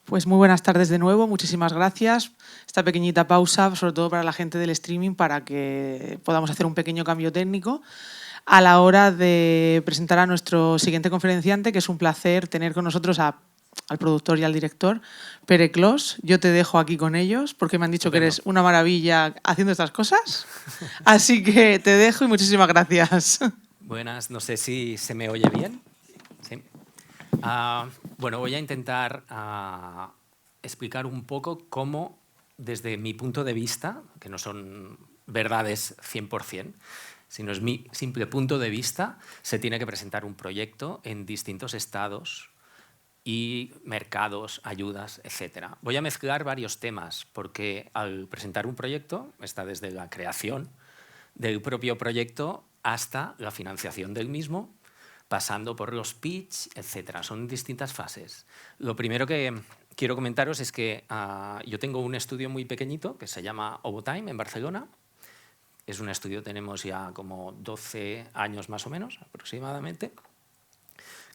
Pues muy buenas tardes de nuevo, muchísimas gracias. Esta pequeñita pausa, sobre todo para la gente del streaming, para que podamos hacer un pequeño cambio técnico a la hora de presentar a nuestro siguiente conferenciante, que es un placer tener con nosotros al productor y al director, Pere Clos. Yo te dejo aquí con ellos porque me han dicho que eres una maravilla haciendo estas cosas. Así que te dejo y muchísimas gracias. Buenas, no sé si se me oye bien. ¿Sí? Bueno, voy a intentar explicar un poco cómo, desde mi punto de vista, que no son verdades 100%, sino es mi simple punto de vista, se tiene que presentar un proyecto en distintos estados y mercados, ayudas, etc. Voy a mezclar varios temas, porque al presentar un proyecto está desde la creación del propio proyecto hasta la financiación del mismo, pasando por los pitch, etc. Son distintas fases. Lo primero que quiero comentaros es que yo tengo un estudio muy pequeñito que se llama Ovotime en Barcelona. Es un estudio, tenemos ya como 12 años más o menos, aproximadamente,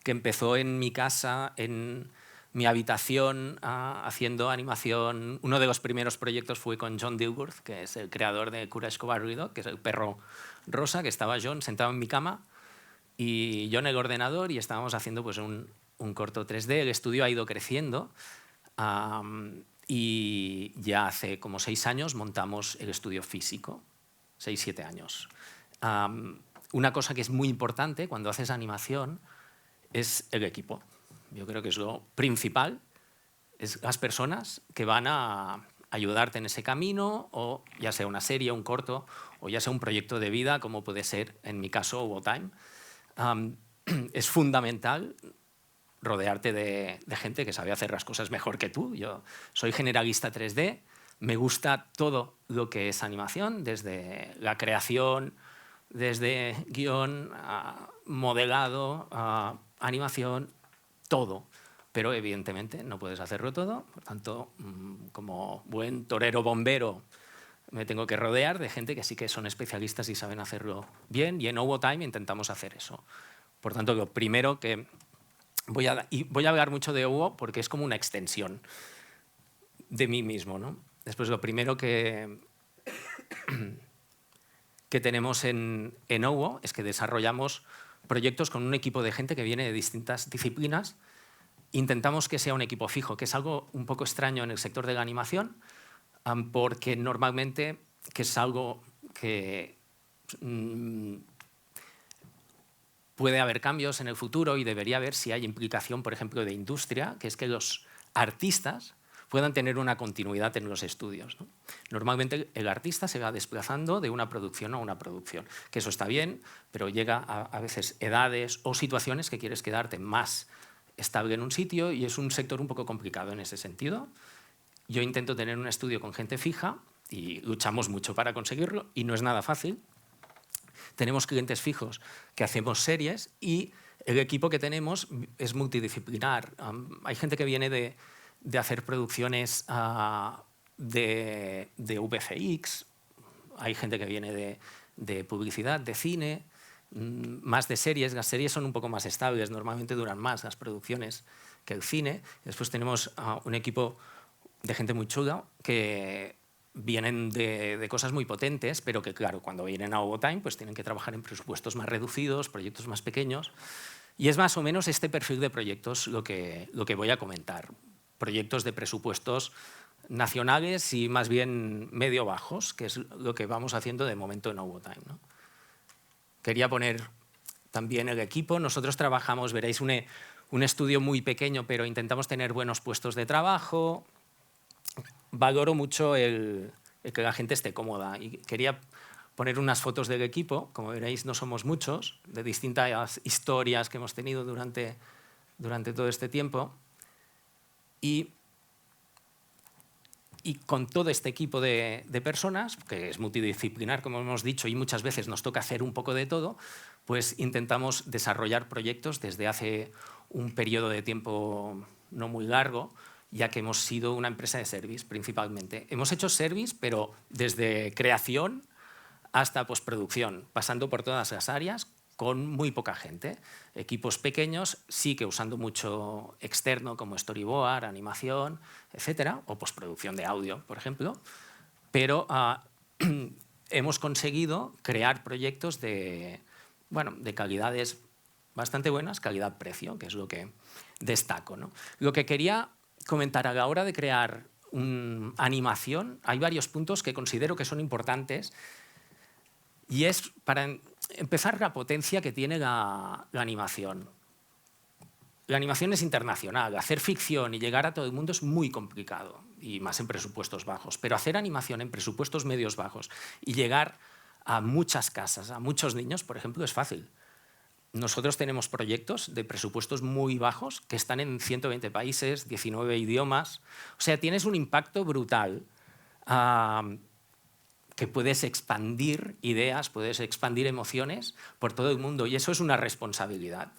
que empezó en mi casa, en mi habitación, haciendo animación. Uno de los primeros proyectos fue con John Dilworth, que es el creador de Courage Cowardly Dog, que es el perro rosa, que estaba John sentado en mi cama y yo en el ordenador y estábamos haciendo pues, un corto 3D. El estudio ha ido creciendo y ya hace como 6 años montamos el estudio físico, 6-7 años. Una cosa que es muy importante cuando haces animación es el equipo. Yo creo que es lo principal, es las personas que van a ayudarte en ese camino, o ya sea una serie, un corto, o ya sea un proyecto de vida, como puede ser, en mi caso, Ovotime. Es fundamental rodearte de gente que sabe hacer las cosas mejor que tú. Yo soy generalista 3D, me gusta todo lo que es animación, desde la creación, desde guión, modelado, animación, todo. Pero evidentemente no puedes hacerlo todo, por tanto, como buen torero bombero, me tengo que rodear de gente que sí que son especialistas y saben hacerlo bien, y en Ovotime intentamos hacer eso. Por tanto, lo primero que voy a hablar mucho de Ovo porque es como una extensión de mí mismo, ¿no? Después, lo primero que tenemos en Ovo es que desarrollamos proyectos con un equipo de gente que viene de distintas disciplinas. Intentamos que sea un equipo fijo, que es algo un poco extraño en el sector de la animación, porque normalmente que es algo que puede haber cambios en el futuro y debería haber si hay implicación, por ejemplo, de industria, que es que los artistas puedan tener una continuidad en los estudios, ¿no? Normalmente el artista se va desplazando de una producción a una producción, que eso está bien, pero llega a veces edades o situaciones que quieres quedarte más estable en un sitio y es un sector un poco complicado en ese sentido. Yo intento tener un estudio con gente fija y luchamos mucho para conseguirlo y no es nada fácil. Tenemos clientes fijos que hacemos series y el equipo que tenemos es multidisciplinar. Hay gente que viene de hacer producciones de VFX, hay gente que viene de publicidad, de cine, más de series. Las series son un poco más estables, normalmente duran más las producciones que el cine. Después tenemos un equipo de gente muy chula que vienen de cosas muy potentes, pero que, claro, cuando vienen a Ovotime pues tienen que trabajar en presupuestos más reducidos, proyectos más pequeños. Y es más o menos este perfil de proyectos lo que voy a comentar. Proyectos de presupuestos nacionales y más bien medio bajos, que es lo que vamos haciendo de momento en Ovotime, ¿no? Quería poner también el equipo. Nosotros trabajamos, veréis, un estudio muy pequeño, pero intentamos tener buenos puestos de trabajo. Valoro mucho el que la gente esté cómoda y quería poner unas fotos del equipo. Como veréis, no somos muchos, de distintas historias que hemos tenido durante todo este tiempo. Y con todo este equipo de personas, que es multidisciplinar, como hemos dicho, y muchas veces nos toca hacer un poco de todo, pues intentamos desarrollar proyectos desde hace un periodo de tiempo no muy largo, ya que hemos sido una empresa de service principalmente. Hemos hecho service, pero desde creación hasta postproducción, pasando por todas las áreas, con muy poca gente. Equipos pequeños, sí que usando mucho externo como storyboard, animación, etcétera, o postproducción de audio, por ejemplo, pero hemos conseguido crear proyectos de calidades bastante buenas, calidad-precio, que es lo que destaco, ¿no? Lo que quería comentar a la hora de crear animación, hay varios puntos que considero que son importantes, y es para empezar la potencia que tiene la animación. La animación es internacional. Hacer ficción y llegar a todo el mundo es muy complicado, y más en presupuestos bajos. Pero hacer animación en presupuestos medios bajos y llegar a muchas casas, a muchos niños, por ejemplo, es fácil. Nosotros tenemos proyectos de presupuestos muy bajos que están en 120 países, 19 idiomas. O sea, tienes un impacto brutal, que puedes expandir ideas, puedes expandir emociones por todo el mundo, y eso es una responsabilidad.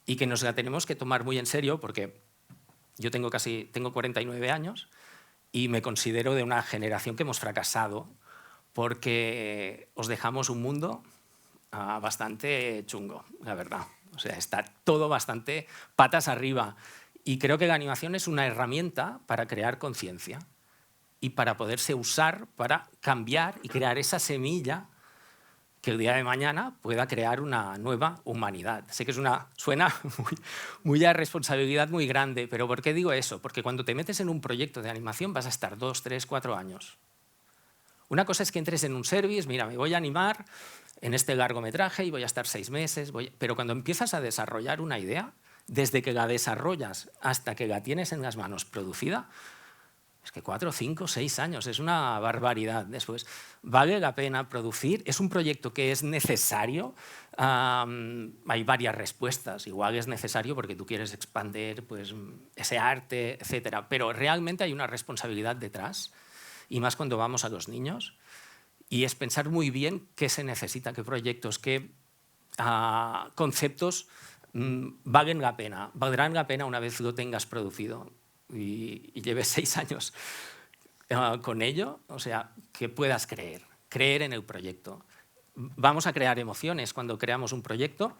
Y que nos la tenemos que tomar muy en serio, porque yo tengo 49 años y me considero de una generación que hemos fracasado porque os dejamos un mundo bastante chungo, la verdad. O sea, está todo bastante patas arriba. Y creo que la animación es una herramienta para crear conciencia y para poderse usar para cambiar y crear esa semilla que el día de mañana pueda crear una nueva humanidad. Sé que suena muy a responsabilidad muy grande, pero ¿por qué digo eso? Porque cuando te metes en un proyecto de animación vas a estar 2, 3, 4 años. Una cosa es que entres en un service, mira, me voy a animar en este largometraje y voy a estar 6 meses, pero cuando empiezas a desarrollar una idea, desde que la desarrollas hasta que la tienes en las manos producida, es que 4, 5, 6 años, es una barbaridad. Después, vale la pena producir, es un proyecto que es necesario. Hay varias respuestas. Igual es necesario porque tú quieres expandir pues, ese arte, etcétera. Pero realmente hay una responsabilidad detrás, y más cuando vamos a los niños, y es pensar muy bien qué se necesita, qué proyectos, qué conceptos valdrán la pena una vez lo tengas producido y lleves 6 años con ello, o sea, que puedas creer en el proyecto. Vamos a crear emociones cuando creamos un proyecto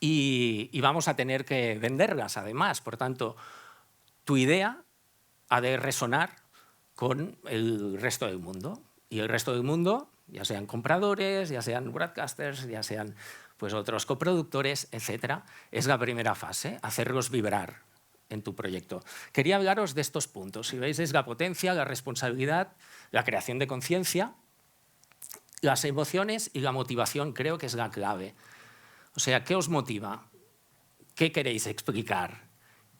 y vamos a tener que venderlas además. Por tanto, tu idea ha de resonar con el resto del mundo. Y el resto del mundo, ya sean compradores, ya sean broadcasters, ya sean pues, otros coproductores, etcétera, es la primera fase, hacerlos vibrar en tu proyecto. Quería hablaros de estos puntos. Si veis, es la potencia, la responsabilidad, la creación de conciencia, las emociones y la motivación, creo que es la clave. O sea, ¿qué os motiva? ¿Qué queréis explicar?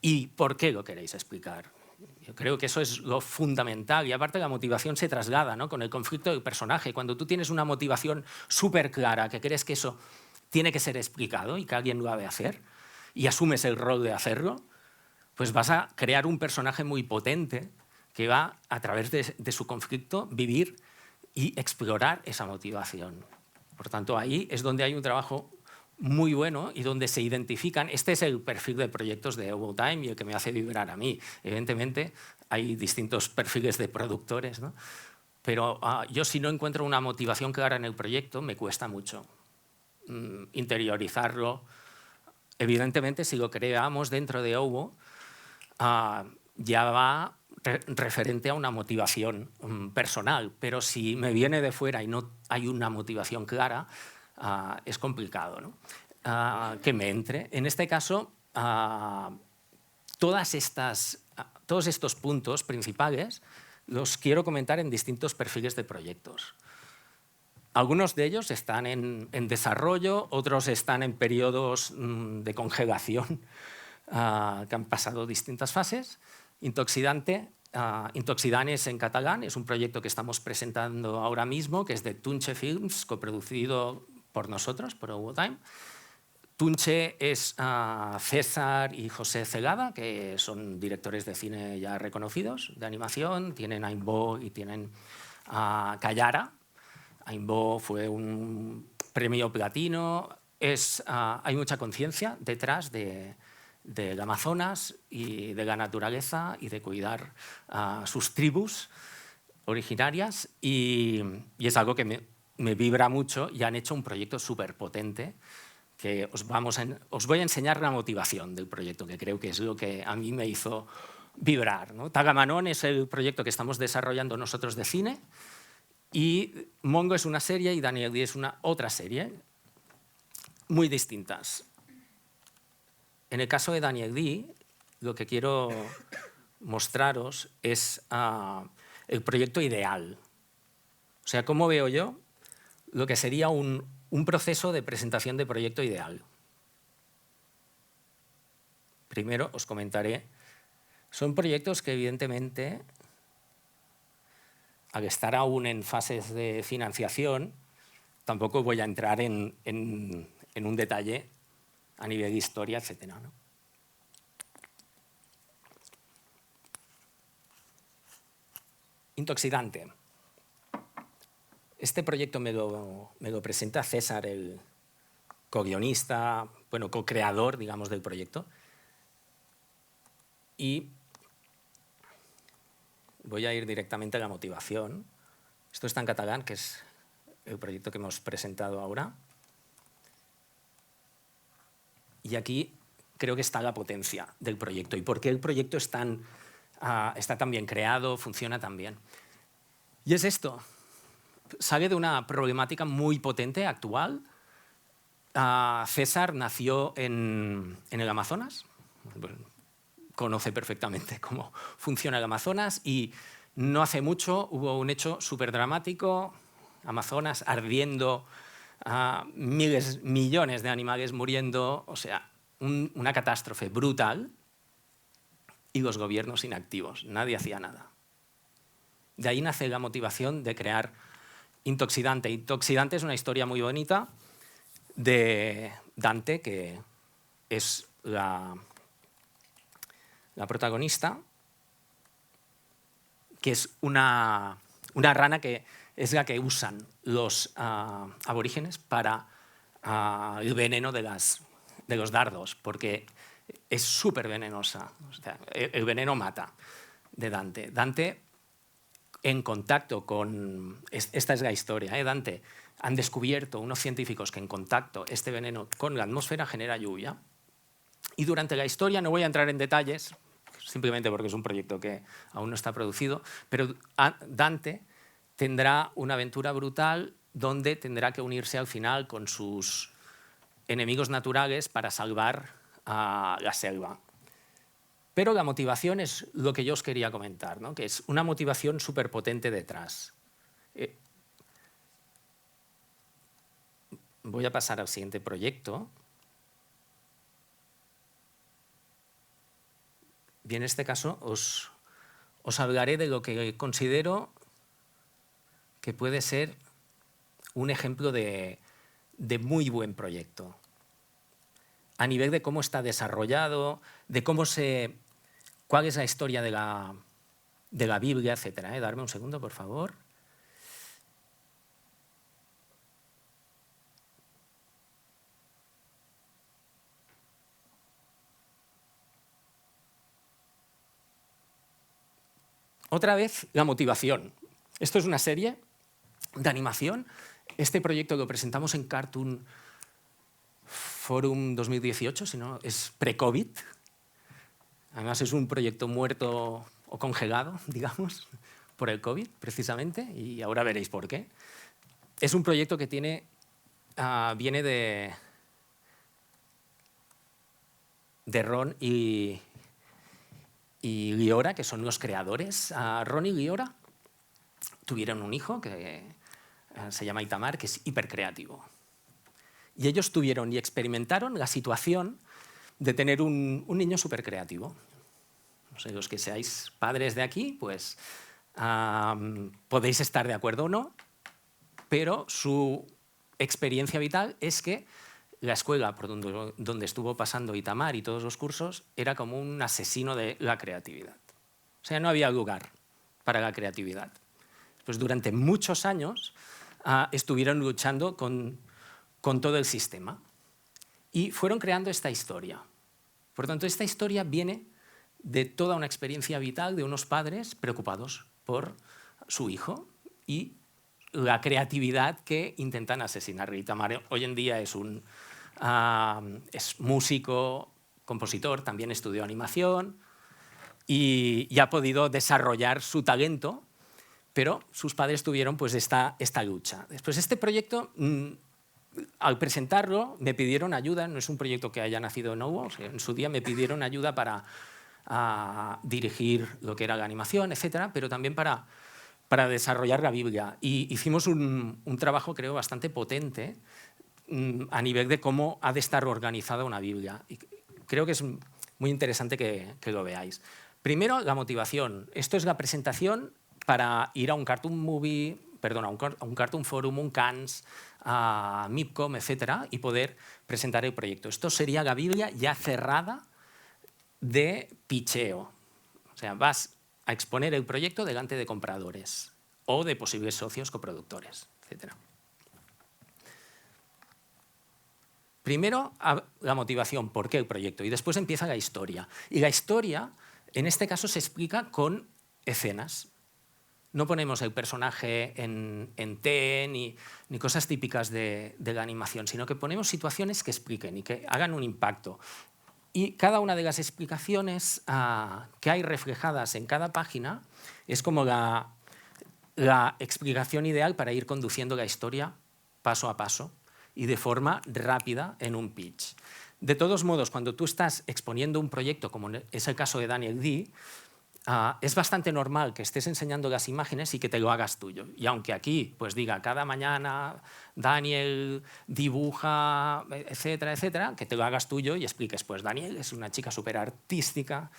¿Y por qué lo queréis explicar? Yo creo que eso es lo fundamental, y aparte la motivación se traslada, ¿no? Con el conflicto del personaje. Cuando tú tienes una motivación súper clara, que crees que eso tiene que ser explicado y que alguien lo ha de hacer, y asumes el rol de hacerlo, pues vas a crear un personaje muy potente que va, a través de su conflicto, vivir y explorar esa motivación. Por tanto, ahí es donde hay un trabajo muy bueno y donde se identifican. Este es el perfil de proyectos de Overtime y el que me hace vibrar a mí. Evidentemente, hay distintos perfiles de productores, ¿no? Pero yo, si no encuentro una motivación clara en el proyecto, me cuesta mucho interiorizarlo. Evidentemente, si lo creamos dentro de OVO, ya va referente a una motivación personal, pero si me viene de fuera y no hay una motivación clara, es complicado, ¿no? Que me entre. En este caso, todos estos puntos principales los quiero comentar en distintos perfiles de proyectos. Algunos de ellos están en desarrollo, otros están en periodos de congelación que han pasado distintas fases. Intoxidanes en catalán es un proyecto que estamos presentando ahora mismo, que es de Tunche Films, coproducido por nosotros, por Overtime. Tunche es César y José Celada, que son directores de cine ya reconocidos, de animación. Tienen Aimbo y tienen Callara. Aimbo fue un premio platino. Hay mucha conciencia detrás del Amazonas y de la naturaleza y de cuidar a sus tribus originarias, y es algo que me vibra mucho y han hecho un proyecto súper potente que os voy a enseñar la motivación del proyecto, que creo que es lo que a mí me hizo vibrar, ¿no? Tagamanon es el proyecto que estamos desarrollando nosotros de cine y Mongo es una serie y Daniel Dee es una otra serie, muy distintas. En el caso de Daniel Dee, lo que quiero mostraros es el proyecto ideal. O sea, ¿cómo veo yo lo que sería un proceso de presentación de proyecto ideal? Primero os comentaré. Son proyectos que, evidentemente, al estar aún en fases de financiación, tampoco voy a entrar en un detalle a nivel de historia, etc., ¿no? Intoxidante. Este proyecto me lo presenta César, el co-guionista, bueno, co-creador, digamos, del proyecto. Y voy a ir directamente a la motivación. Esto está en catalán, que es el proyecto que hemos presentado ahora. Y aquí creo que está la potencia del proyecto y por qué el proyecto está tan bien creado, funciona tan bien. Y es esto. Sale de una problemática muy potente, actual. César nació en el Amazonas. Bueno, conoce perfectamente cómo funciona el Amazonas y no hace mucho hubo un hecho súper dramático, Amazonas ardiendo, millones de animales muriendo, o sea, una catástrofe brutal y los gobiernos inactivos, nadie hacía nada. De ahí nace la motivación de crear Intoxidante. Intoxidante es una historia muy bonita de Dante, que es la protagonista, que es una rana que es la que usan los aborígenes para el veneno de los dardos, porque es súper venenosa. O sea, el veneno mata de Dante. Dante, en contacto con... Esta es la historia, Dante. Han descubierto unos científicos que en contacto este veneno con la atmósfera genera lluvia. Y durante la historia, no voy a entrar en detalles, simplemente porque es un proyecto que aún no está producido, pero Dante tendrá una aventura brutal donde tendrá que unirse al final con sus enemigos naturales para salvar a la selva. Pero la motivación es lo que yo os quería comentar, ¿no? Que es una motivación súper potente detrás. Voy a pasar al siguiente proyecto. Y en este caso os hablaré de lo que considero que puede ser un ejemplo de muy buen proyecto. A nivel de cómo está desarrollado, de cuál es la historia de la Biblia, etc. Darme un segundo, por favor. Otra vez, la motivación. Esto es una serie de animación. Este proyecto lo presentamos en Cartoon Forum 2018, si no, es pre-COVID. Además, es un proyecto muerto o congelado, digamos, por el COVID, precisamente, y ahora veréis por qué. Es un proyecto que viene de Ron y Liora, que son los creadores. Ron y Liora tuvieron un hijo que se llama Itamar, que es hipercreativo. Y ellos tuvieron y experimentaron la situación de tener un niño supercreativo. No sé, los que seáis padres de aquí, pues podéis estar de acuerdo o no, pero su experiencia vital es que la escuela por donde estuvo pasando Itamar y todos los cursos era como un asesino de la creatividad. O sea, no había lugar para la creatividad. Pues durante muchos años estuvieron luchando con todo el sistema y fueron creando esta historia. Por tanto, esta historia viene de toda una experiencia vital de unos padres preocupados por su hijo y la creatividad que intentan asesinar. Itamar hoy en día es músico, compositor, también estudió animación y ha podido desarrollar su talento, pero sus padres tuvieron pues esta lucha. Después este proyecto, al presentarlo, me pidieron ayuda. No es un proyecto que haya nacido de nuevo. En su día me pidieron ayuda para dirigir lo que era la animación, etcétera, pero también para desarrollar la Biblia. Y hicimos un trabajo, creo, bastante potente a nivel de cómo ha de estar organizada una Biblia. Y creo que es muy interesante que lo veáis. Primero, la motivación. Esto es la presentación para ir a un Cartoon Movie, perdón, a un Cartoon Forum, un Cannes, a MIPCOM, etcétera, y poder presentar el proyecto. Esto sería la Biblia ya cerrada de pitcheo. O sea, vas a exponer el proyecto delante de compradores o de posibles socios coproductores, etcétera. Primero, la motivación, ¿por qué el proyecto? Y después empieza la historia. Y la historia, en este caso, se explica con escenas. No ponemos el personaje en T ni cosas típicas de la animación, sino que ponemos situaciones que expliquen y que hagan un impacto. Y cada una de las explicaciones que hay reflejadas en cada página es como la explicación ideal para ir conduciendo la historia paso a paso y de forma rápida en un pitch. De todos modos, cuando tú estás exponiendo un proyecto, como es el caso de Daniel Dee, es bastante normal que estés enseñando las imágenes y que te lo hagas tuyo. Y aunque aquí pues diga cada mañana Daniel dibuja, etcétera, etcétera, que te lo hagas tuyo y expliques, pues Daniel es una chica súper artística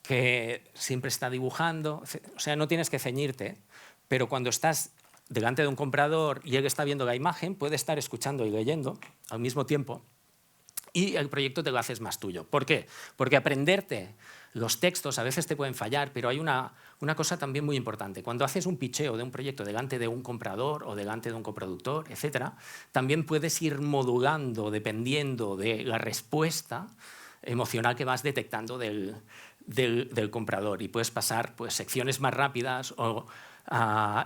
que siempre está dibujando. O sea, no tienes que ceñirte, pero cuando estás delante de un comprador y él está viendo la imagen, puede estar escuchando y leyendo al mismo tiempo y el proyecto te lo haces más tuyo. ¿Por qué? Porque aprenderte los textos a veces te pueden fallar, pero hay una cosa también muy importante. Cuando haces un pitcheo de un proyecto delante de un comprador o delante de un coproductor, etcétera, también puedes ir modulando dependiendo de la respuesta emocional que vas detectando del comprador y puedes pasar pues, secciones más rápidas o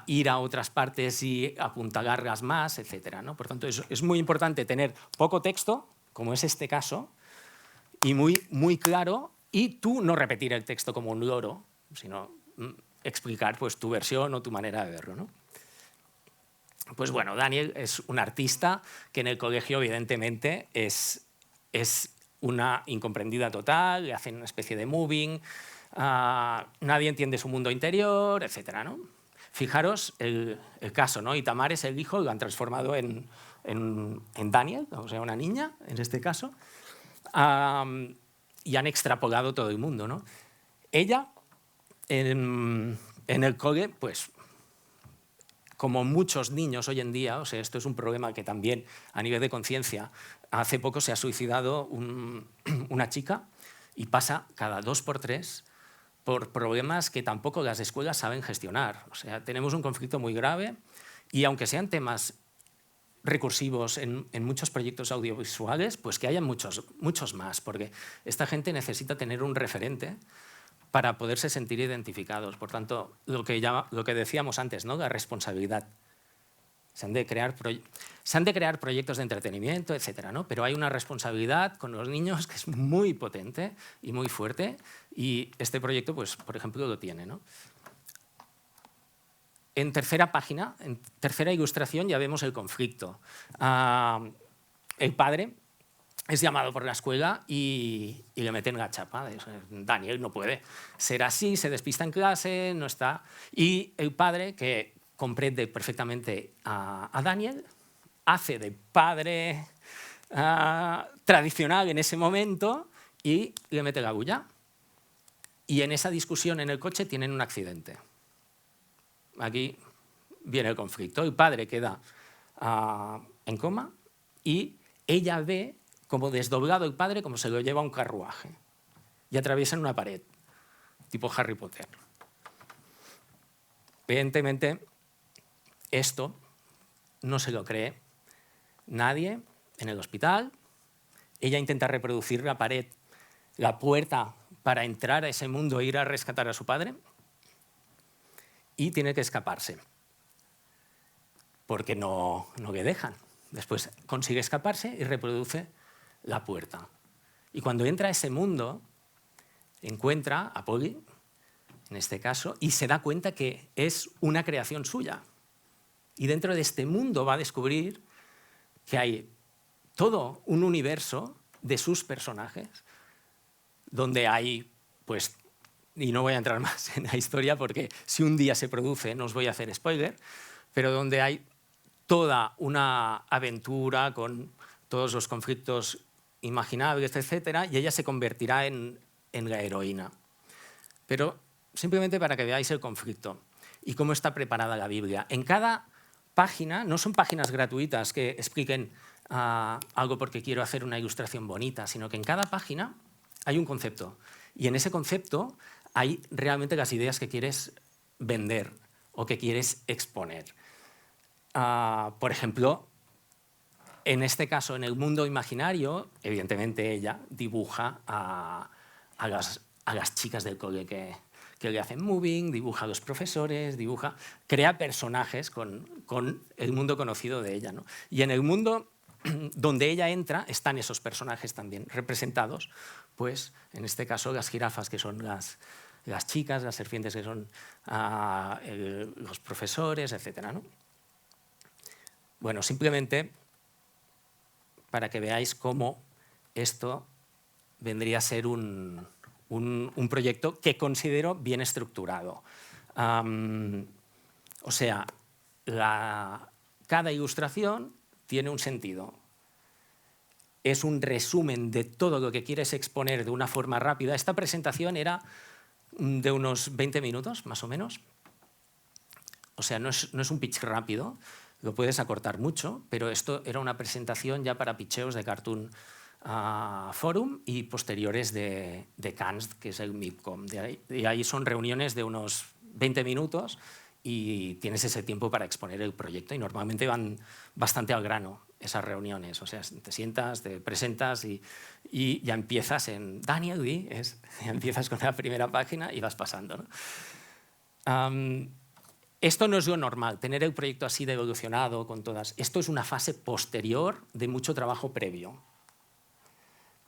ir a otras partes y apuntalarlas más, etcétera, ¿no? Por tanto, es muy importante tener poco texto, como es este caso, y muy claro, y tú no repetir el texto como un loro, sino explicar pues, tu versión o tu manera de verlo, ¿no? Pues bueno, Daniel es un artista que en el colegio evidentemente es una incomprendida total, le hacen una especie de moving, nadie entiende su mundo interior, etcétera, ¿no? Fijaros el caso, ¿no? Itamar es el hijo, lo han transformado en Daniel, o sea, una niña, en este caso, y han extrapolado todo el mundo, ¿no? Ella, en el cole, pues, como muchos niños hoy en día, o sea, esto es un problema que también a nivel de conciencia, hace poco se ha suicidado una chica y pasa cada 2 por 3 por problemas que tampoco las escuelas saben gestionar. O sea, tenemos un conflicto muy grave y aunque sean temas recursivos en muchos proyectos audiovisuales, pues que haya muchos más, porque esta gente necesita tener un referente para poderse sentir identificados. Por tanto, lo que decíamos antes, ¿no? La responsabilidad. Se han de crear proyectos de entretenimiento, etcétera, ¿no? Pero hay una responsabilidad con los niños que es muy potente y muy fuerte y este proyecto, pues, por ejemplo, lo tiene, ¿no? En tercera página, en tercera ilustración, ya vemos el conflicto. El padre es llamado por la escuela y le meten la chapa. Daniel no puede ser así, se despista en clase, no está. Y el padre, que comprende perfectamente a Daniel, hace de padre tradicional en ese momento y le mete la bulla. Y en esa discusión en el coche tienen un accidente. Aquí viene el conflicto. El padre queda en coma y ella ve como desdoblado el padre, como se lo lleva a un carruaje y atraviesan una pared, tipo Harry Potter. Evidentemente, esto no se lo cree nadie en el hospital. Ella intenta reproducir la pared, la puerta para entrar a ese mundo e ir a rescatar a su padre y tiene que escaparse. porque no le dejan. Después consigue escaparse y reproduce la puerta. Y cuando entra a ese mundo, encuentra a Polly, en este caso, y se da cuenta que es una creación suya. Y dentro de este mundo va a descubrir que hay todo un universo de sus personajes, donde hay, pues, y no voy a entrar más en la historia porque si un día se produce, no os voy a hacer spoiler, pero donde hay toda una aventura con todos los conflictos imaginables, etcétera, y ella se convertirá en la heroína. Pero simplemente para que veáis el conflicto y cómo está preparada la Biblia. En cada página, no son páginas gratuitas que expliquen algo porque quiero hacer una ilustración bonita, sino que en cada página hay un concepto. Y en ese concepto hay realmente las ideas que quieres vender o que quieres exponer. Por ejemplo, en este caso, en el mundo imaginario, evidentemente ella dibuja a las chicas del cole que le hacen moving, dibuja a los profesores, crea personajes con el mundo conocido de ella, ¿no? Y en el mundo donde ella entra están esos personajes también representados, pues en este caso las jirafas, que son las chicas, las serpientes, que son los profesores, etcétera, ¿no? Bueno, simplemente para que veáis cómo esto vendría a ser un proyecto que considero bien estructurado. O sea, cada ilustración tiene un sentido. Es un resumen de todo lo que quieres exponer de una forma rápida. Esta presentación era de unos 20 minutos, más o menos. O sea, no es un pitch rápido, lo puedes acortar mucho, pero esto era una presentación ya para pitcheos de Cartoon Forum y posteriores de Cannes, que es el MIPCOM. De ahí son reuniones de unos 20 minutos y tienes ese tiempo para exponer el proyecto y normalmente van bastante al grano esas reuniones. O sea, te sientas, te presentas y ya empiezas en Daniel Lee, ya empiezas con la primera página y vas pasando, ¿no? Esto no es lo normal, tener el proyecto así de evolucionado con todas. Esto es una fase posterior de mucho trabajo previo.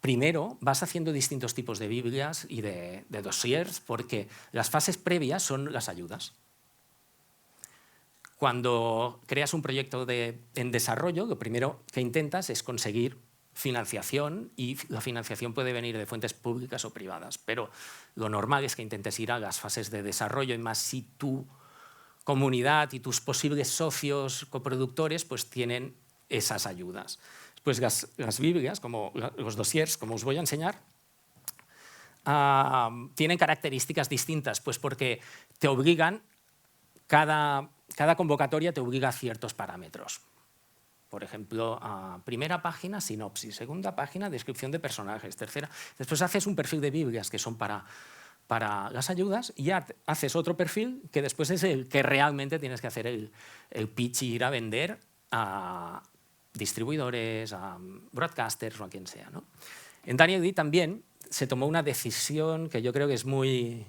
Primero vas haciendo distintos tipos de Biblias y de dossiers porque las fases previas son las ayudas. Cuando creas un proyecto en desarrollo, lo primero que intentas es conseguir financiación y la financiación puede venir de fuentes públicas o privadas, pero lo normal es que intentes ir a las fases de desarrollo y más si tu comunidad y tus posibles socios coproductores pues tienen esas ayudas. Pues las Biblias, como los dossiers, como os voy a enseñar, tienen características distintas, pues porque te obligan, cada convocatoria te obliga a ciertos parámetros. Por ejemplo, primera página, sinopsis, segunda página, descripción de personajes, tercera. Después haces un perfil de Biblias que son para las ayudas y ya haces otro perfil que después es el que realmente tienes que hacer el pitch y ir a vender a distribuidores, a broadcasters o a quien sea, ¿no? En Daniel Lee también se tomó una decisión que yo creo que es muy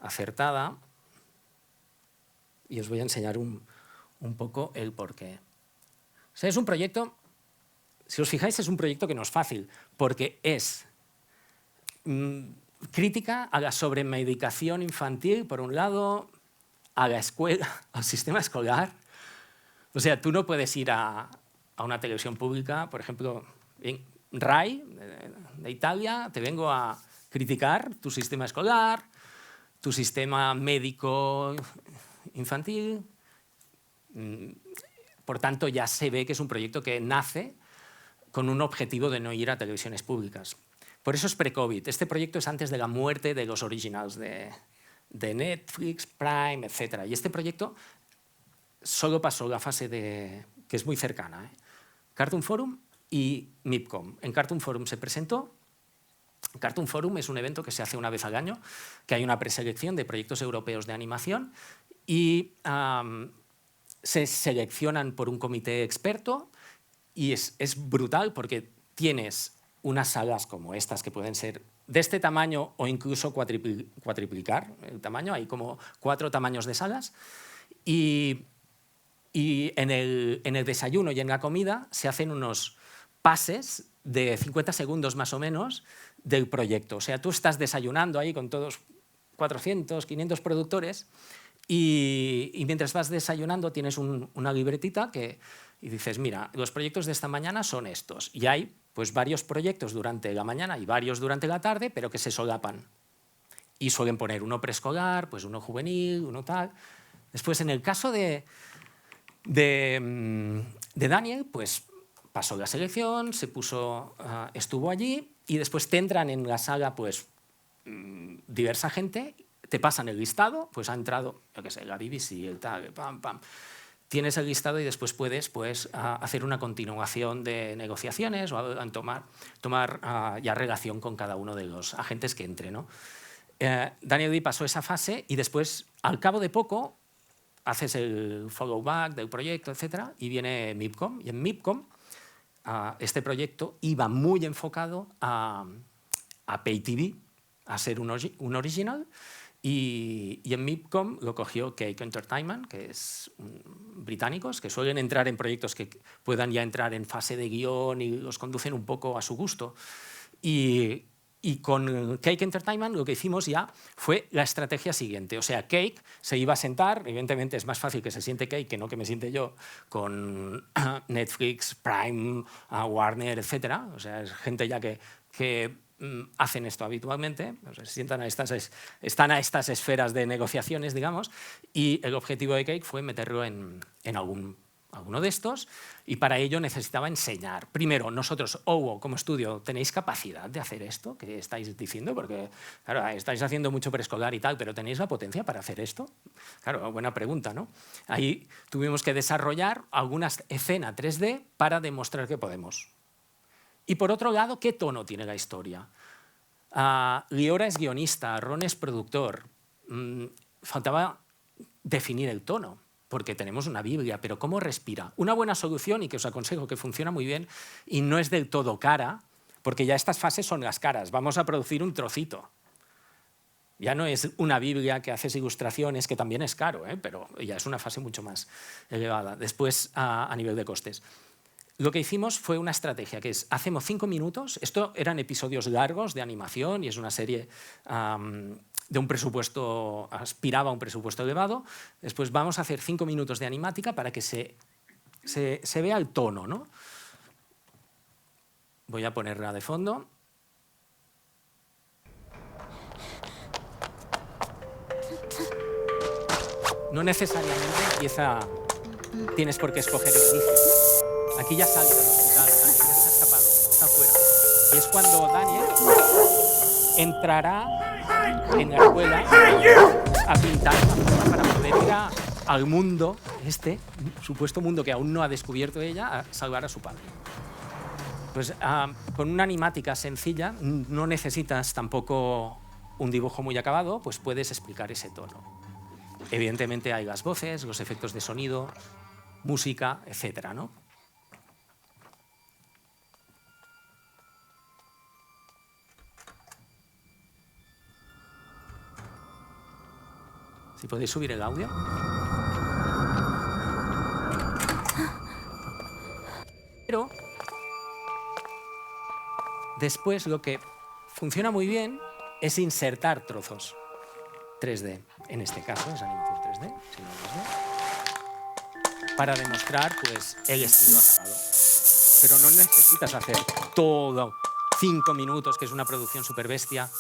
acertada y os voy a enseñar un poco el porqué. O sea, es un proyecto, si os fijáis, es un proyecto que no es fácil porque es crítica a la sobremedicación infantil, por un lado, a la escuela, al sistema escolar. O sea, tú no puedes ir a una televisión pública, por ejemplo, en RAI, de Italia, te vengo a criticar tu sistema escolar, tu sistema médico infantil. Por tanto, ya se ve que es un proyecto que nace con un objetivo de no ir a televisiones públicas. Por eso es pre-COVID. Este proyecto es antes de la muerte de los originals de Netflix, Prime, etc. Y este proyecto solo pasó la fase que es muy cercana, Cartoon Forum y MIPCOM. En Cartoon Forum se presentó. Cartoon Forum es un evento que se hace una vez al año, que hay una preselección de proyectos europeos de animación y se seleccionan por un comité experto y es brutal porque tienes unas salas como estas que pueden ser de este tamaño o incluso cuatriplicar el tamaño. Hay como 4 tamaños de salas y Y en el desayuno y en la comida se hacen unos pases de 50 segundos más o menos del proyecto. O sea, tú estás desayunando ahí con todos 400, 500 productores y mientras vas desayunando tienes una libretita y dices, mira, los proyectos de esta mañana son estos. Y hay pues, varios proyectos durante la mañana y varios durante la tarde, pero que se solapan. Y suelen poner uno preescolar, pues uno juvenil, uno tal. Después, en el caso de Daniel, pues pasó la selección, estuvo allí y después te entran en la sala pues, diversa gente, te pasan el listado, pues ha entrado, yo qué sé, la BBC, el tal, pam, pam. Tienes el listado y después puedes pues, hacer una continuación de negociaciones o tomar ya relación con cada uno de los agentes que entre, ¿no? Daniel Lee pasó esa fase y después, al cabo de poco, haces el follow back del proyecto, etc. Y viene MIPCOM. Y en MIPCOM este proyecto iba muy enfocado a Pay TV, a ser un original. Y en MIPCOM lo cogió Cake Entertainment, que es británicos, que suelen entrar en proyectos que puedan ya entrar en fase de guión y los conducen un poco a su gusto. Y con Cake Entertainment lo que hicimos ya fue la estrategia siguiente. O sea, Cake se iba a sentar, evidentemente es más fácil que se siente Cake que no que me siente yo, con Netflix, Prime, Warner, etc. O sea, es gente ya que hacen esto habitualmente, o sea, están a estas esferas de negociaciones, digamos, y el objetivo de Cake fue meterlo en alguno de estos, y para ello necesitaba enseñar. Primero, nosotros, OWO, como estudio, ¿tenéis capacidad de hacer esto que estáis diciendo? Porque, claro, estáis haciendo mucho preescolar y tal, pero ¿tenéis la potencia para hacer esto? Claro, buena pregunta, ¿no? Ahí tuvimos que desarrollar alguna escena 3D para demostrar que podemos. Y por otro lado, ¿qué tono tiene la historia? Liora es guionista, Ron es productor. Faltaba definir el tono, porque tenemos una Biblia, pero ¿cómo respira? Una buena solución, y que os aconsejo que funciona muy bien, y no es del todo cara, porque ya estas fases son las caras. Vamos a producir un trocito. Ya no es una Biblia que haces ilustraciones, que también es caro, pero ya es una fase mucho más elevada. Después, a nivel de costes. Lo que hicimos fue una estrategia, que es, hacemos 5 minutos, esto eran episodios largos de animación y es una serie de un presupuesto, aspiraba a un presupuesto elevado, después vamos a hacer 5 minutos de animática para que se vea el tono, ¿no? Voy a ponerla de fondo. No necesariamente tienes por qué escoger el inicio. Aquí ya sale del hospital, ya se ha escapado, está fuera. Y es cuando Daniel entrará en la escuela a pintar para poder ir al mundo, supuesto mundo que aún no ha descubierto ella, a salvar a su padre. Pues con una animática sencilla, no necesitas tampoco un dibujo muy acabado, pues puedes explicar ese tono. Evidentemente hay las voces, los efectos de sonido, música, etcétera, ¿no? Si podéis subir el audio. Pero después lo que funciona muy bien es insertar trozos 3D. En este caso es animación 3D, si no 2D, para demostrar pues, el estilo acabado. Pero no necesitas hacer todo 5 minutos, que es una producción súper bestia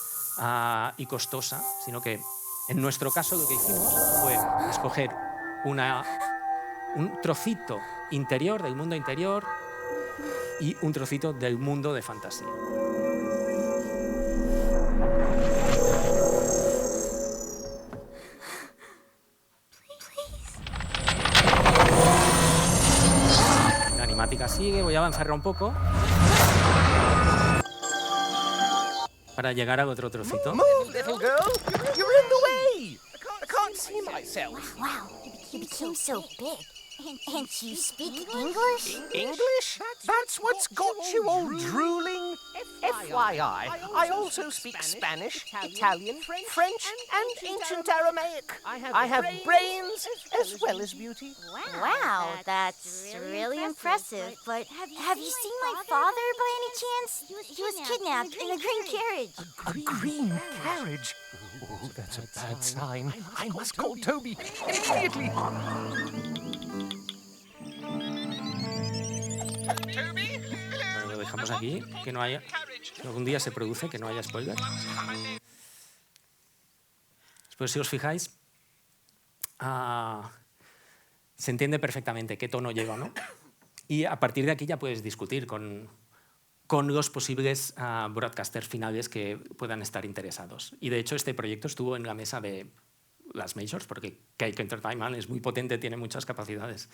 y costosa, sino que en nuestro caso lo que hicimos fue escoger un trocito interior, del mundo interior, y un trocito del mundo de fantasía. La animática sigue, voy a avanzarla un poco para llegar al otro trocito. See myself. Wow, you became so big. And you speak English? English? That's what's got you all drooling? FYI, I also speak Spanish, Italian, French, and ancient Aramaic. I have brains as well as beauty. Wow, that's really impressive. But have you seen my father by any chance? He was kidnapped in a green carriage. A green carriage? Oh, that's a bad sign. I must call Toby immediately. Bueno, lo dejamos aquí, que no haya, si algún día se produce, que no haya spoilers. Después, si os fijáis, se entiende perfectamente qué tono lleva, ¿no? Y a partir de aquí ya puedes discutir con los posibles broadcasters finales que puedan estar interesados. Y de hecho este proyecto estuvo en la mesa de las majors, porque Cake Entertainment es muy potente, tiene muchas capacidades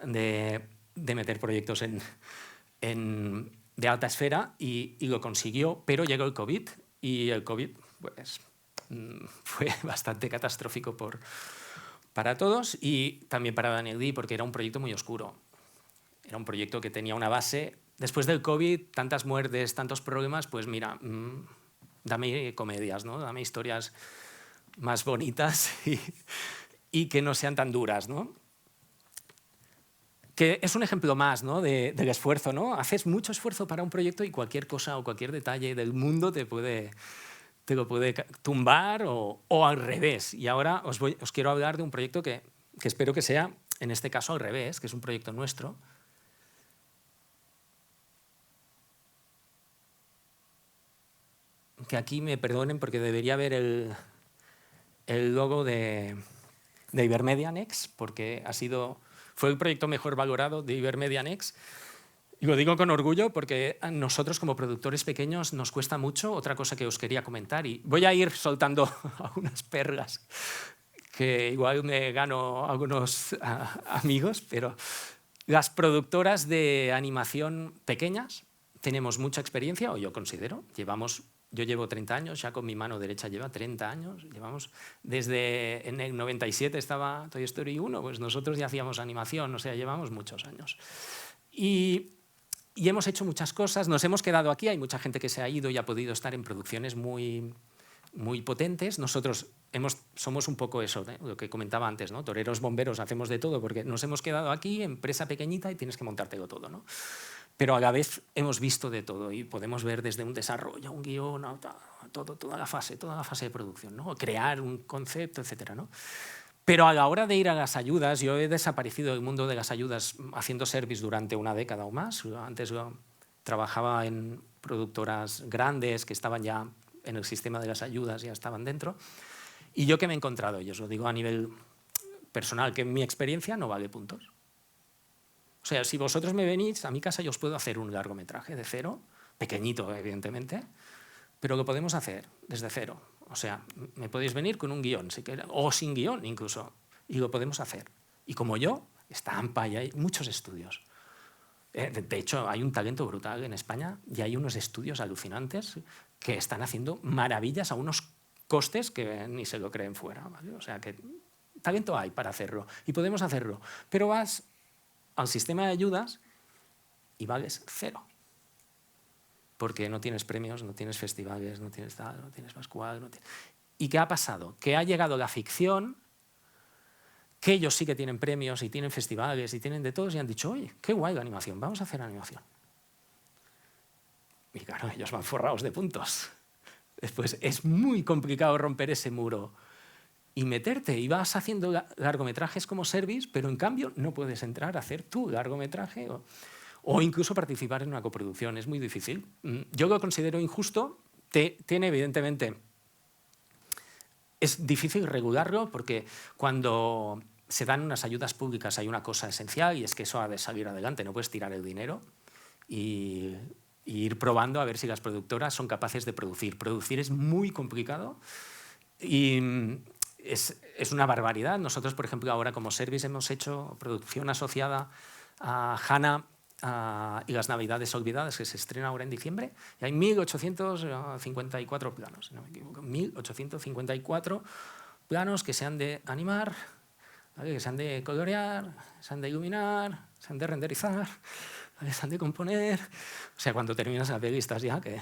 de meter proyectos de alta esfera y lo consiguió, pero llegó el COVID y el COVID pues, fue bastante catastrófico para todos y también para Daniel Dee, porque era un proyecto muy oscuro. Era un proyecto que tenía una base. Después del COVID, tantas muertes, tantos problemas, pues mira, dame comedias, ¿no? Dame historias más bonitas y que no sean tan duras, ¿no? Que es un ejemplo más, ¿no? del esfuerzo, ¿no? Haces mucho esfuerzo para un proyecto y cualquier cosa o cualquier detalle del mundo te lo puede tumbar o al revés. Y ahora os quiero hablar de un proyecto que espero que sea, en este caso, al revés, que es un proyecto nuestro. Que aquí me perdonen porque debería haber el logo de Ibermedia Next, porque fue el proyecto mejor valorado de Ibermedia Next. Y lo digo con orgullo porque a nosotros como productores pequeños nos cuesta mucho. Otra cosa que os quería comentar, y voy a ir soltando algunas perlas que igual me gano a algunos amigos, pero las productoras de animación pequeñas tenemos mucha experiencia, o yo considero, yo llevo 30 años, ya con mi mano derecha lleva 30 años, desde en el 97 estaba Toy Story 1, pues nosotros ya hacíamos animación, o sea, llevamos muchos años. Y hemos hecho muchas cosas, nos hemos quedado aquí, hay mucha gente que se ha ido y ha podido estar en producciones muy, muy potentes. Nosotros somos un poco eso, ¿eh? Lo que comentaba antes, ¿no? Toreros, bomberos, hacemos de todo, porque nos hemos quedado aquí, empresa pequeñita, y tienes que montártelo todo, ¿no? Pero a la vez hemos visto de todo y podemos ver desde un desarrollo, un guión, toda la fase de producción, ¿no? Crear un concepto, etcétera, ¿no? Pero a la hora de ir a las ayudas, yo he desaparecido del mundo de las ayudas haciendo service durante una década o más. Antes trabajaba en productoras grandes que estaban ya en el sistema de las ayudas, ya estaban dentro. Y yo que me he encontrado, y os lo digo a nivel personal, que mi experiencia no vale puntos. O sea, si vosotros me venís a mi casa, yo os puedo hacer un largometraje de cero, pequeñito, evidentemente, pero lo podemos hacer desde cero. O sea, me podéis venir con un guión, si queréis, o sin guión incluso, y lo podemos hacer. Y como yo, Estampa, y hay muchos estudios. De hecho, hay un talento brutal en España y hay unos estudios alucinantes que están haciendo maravillas a unos costes que ni se lo creen fuera, ¿vale? O sea, que talento hay para hacerlo y podemos hacerlo, pero vas al sistema de ayudas y vales cero. Porque no tienes premios, no tienes festivales, no tienes tal, no tienes Pascual. ¿Y qué ha pasado? Que ha llegado la ficción, que ellos sí que tienen premios y tienen festivales y tienen de todos y han dicho, oye, qué guay la animación, vamos a hacer animación. Y claro, ellos van forrados de puntos. Después es muy complicado romper ese muro y meterte, y vas haciendo largometrajes como service, pero en cambio no puedes entrar a hacer tu largometraje o incluso participar en una coproducción. Es muy difícil. Yo lo considero injusto. Tiene, evidentemente, es difícil regularlo porque cuando se dan unas ayudas públicas hay una cosa esencial y es que eso ha de salir adelante. No puedes tirar el dinero y ir probando a ver si las productoras son capaces de producir. Producir es muy complicado y es una barbaridad. Nosotros, por ejemplo, ahora como service hemos hecho producción asociada a Hannah y las Navidades Olvidadas, que se estrena ahora en diciembre, y hay 1.854 planos, si no me equivoco, 1.854 planos que se han de animar ¿vale? Que se han de colorear, se han de iluminar, se han de renderizar, ¿vale? Se han de componer. O sea, cuando terminas la peli estás ya que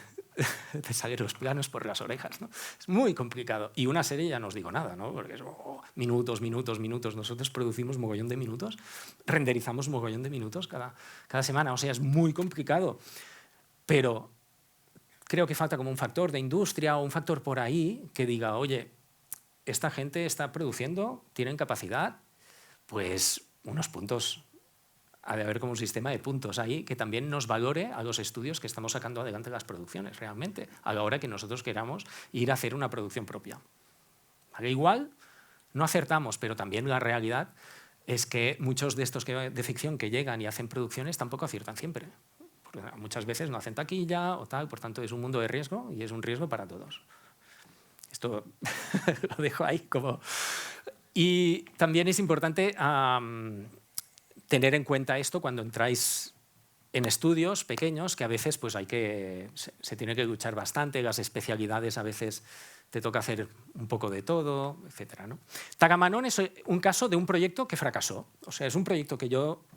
te salen los planos por las orejas, ¿no? Es muy complicado. Y una serie ya no os digo nada, ¿no? Porque es minutos, minutos, minutos. Nosotros producimos mogollón de minutos, renderizamos mogollón de minutos cada semana. O sea, es muy complicado. Pero creo que falta como un factor de industria o un factor por ahí que diga, oye, esta gente está produciendo, tienen capacidad, pues unos puntos. Ha de haber como un sistema de puntos ahí que también nos valore a los estudios que estamos sacando adelante las producciones realmente, a la hora que nosotros queramos ir a hacer una producción propia. ¿Vale? Igual no acertamos, pero también la realidad es que muchos de estos de ficción que llegan y hacen producciones tampoco aciertan siempre. Porque muchas veces no hacen taquilla o tal, por tanto es un mundo de riesgo y es un riesgo para todos. Esto lo dejo ahí como... Y también es importante tener en cuenta esto cuando entráis en estudios pequeños, que a veces pues se tiene que luchar bastante, las especialidades a veces te toca hacer un poco de todo, etc., ¿no? Tagamanón es un caso de un proyecto que fracasó. O sea, es un proyecto que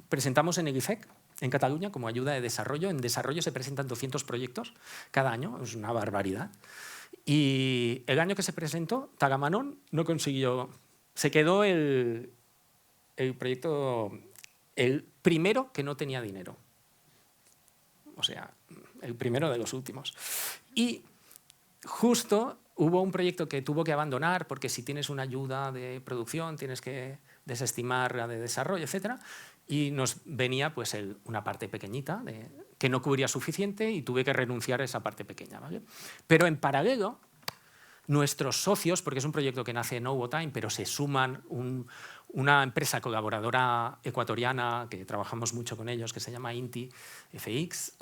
presentamos en el IFEC, en Cataluña, como ayuda de desarrollo. En desarrollo se presentan 200 proyectos cada año, es una barbaridad. Y el año que se presentó, Tagamanón no consiguió... Se quedó el proyecto... El primero que no tenía dinero. O sea, el primero de los últimos. Y justo hubo un proyecto que tuvo que abandonar porque si tienes una ayuda de producción tienes que desestimar la de desarrollo, etc. Y nos venía pues una parte pequeñita que no cubría suficiente y tuve que renunciar a esa parte pequeña, ¿vale? Pero en paralelo, nuestros socios, porque es un proyecto que nace en Ovotime, pero se suman una empresa colaboradora ecuatoriana que trabajamos mucho con ellos, que se llama Inti FX,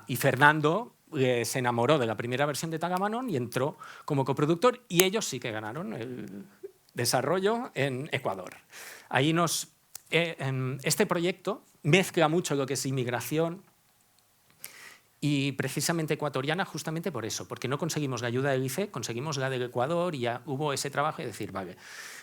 y Fernando se enamoró de la primera versión de Tagamanón y entró como coproductor, y ellos sí que ganaron el desarrollo en Ecuador. Ahí este proyecto mezcla mucho lo que es inmigración y precisamente ecuatoriana justamente por eso, porque no conseguimos la ayuda del IFE, conseguimos la del Ecuador y ya hubo ese trabajo de decir, vale,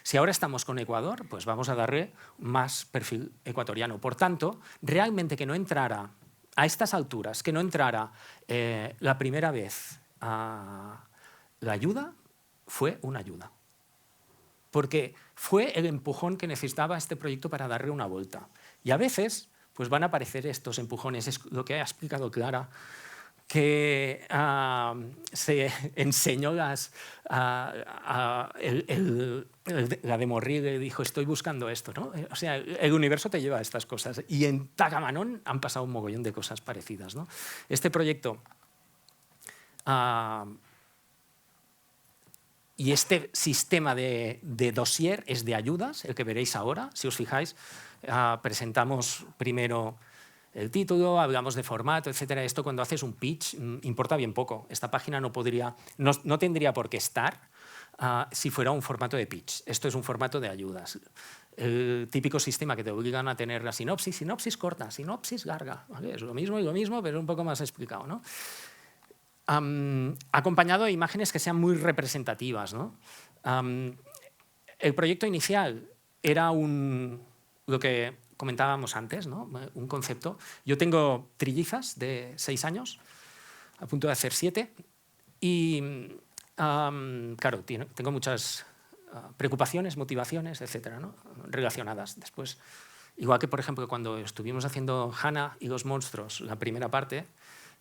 si ahora estamos con Ecuador, pues vamos a darle más perfil ecuatoriano. Por tanto, realmente que no entrara a estas alturas, que no entrara la primera vez la ayuda, fue una ayuda. Porque fue el empujón que necesitaba este proyecto para darle una vuelta. Y a veces pues van a aparecer estos empujones. Es lo que ha explicado Clara, que se enseñó la de Morrigue, dijo, estoy buscando esto, ¿no? O sea, el universo te lleva a estas cosas. Y en Tagamanón han pasado un mogollón de cosas parecidas, ¿no? Este proyecto y este sistema de dossier es de ayudas, el que veréis ahora. Si os fijáis, presentamos primero el título, hablamos de formato, etc. Esto cuando haces un pitch importa bien poco. Esta página no tendría por qué estar si fuera un formato de pitch. Esto es un formato de ayudas. El típico sistema que te obligan a tener la sinopsis, sinopsis corta, sinopsis larga, ¿vale? Es lo mismo, pero un poco más explicado, ¿no? Acompañado de imágenes que sean muy representativas, ¿no? El proyecto inicial era lo que comentábamos antes, ¿no? Un concepto. Yo tengo trillizas de 6 años, a punto de hacer 7, y claro, tengo muchas preocupaciones, motivaciones, etcétera, ¿no? Relacionadas. Después, igual que, por ejemplo, cuando estuvimos haciendo Hannah y los monstruos, la primera parte,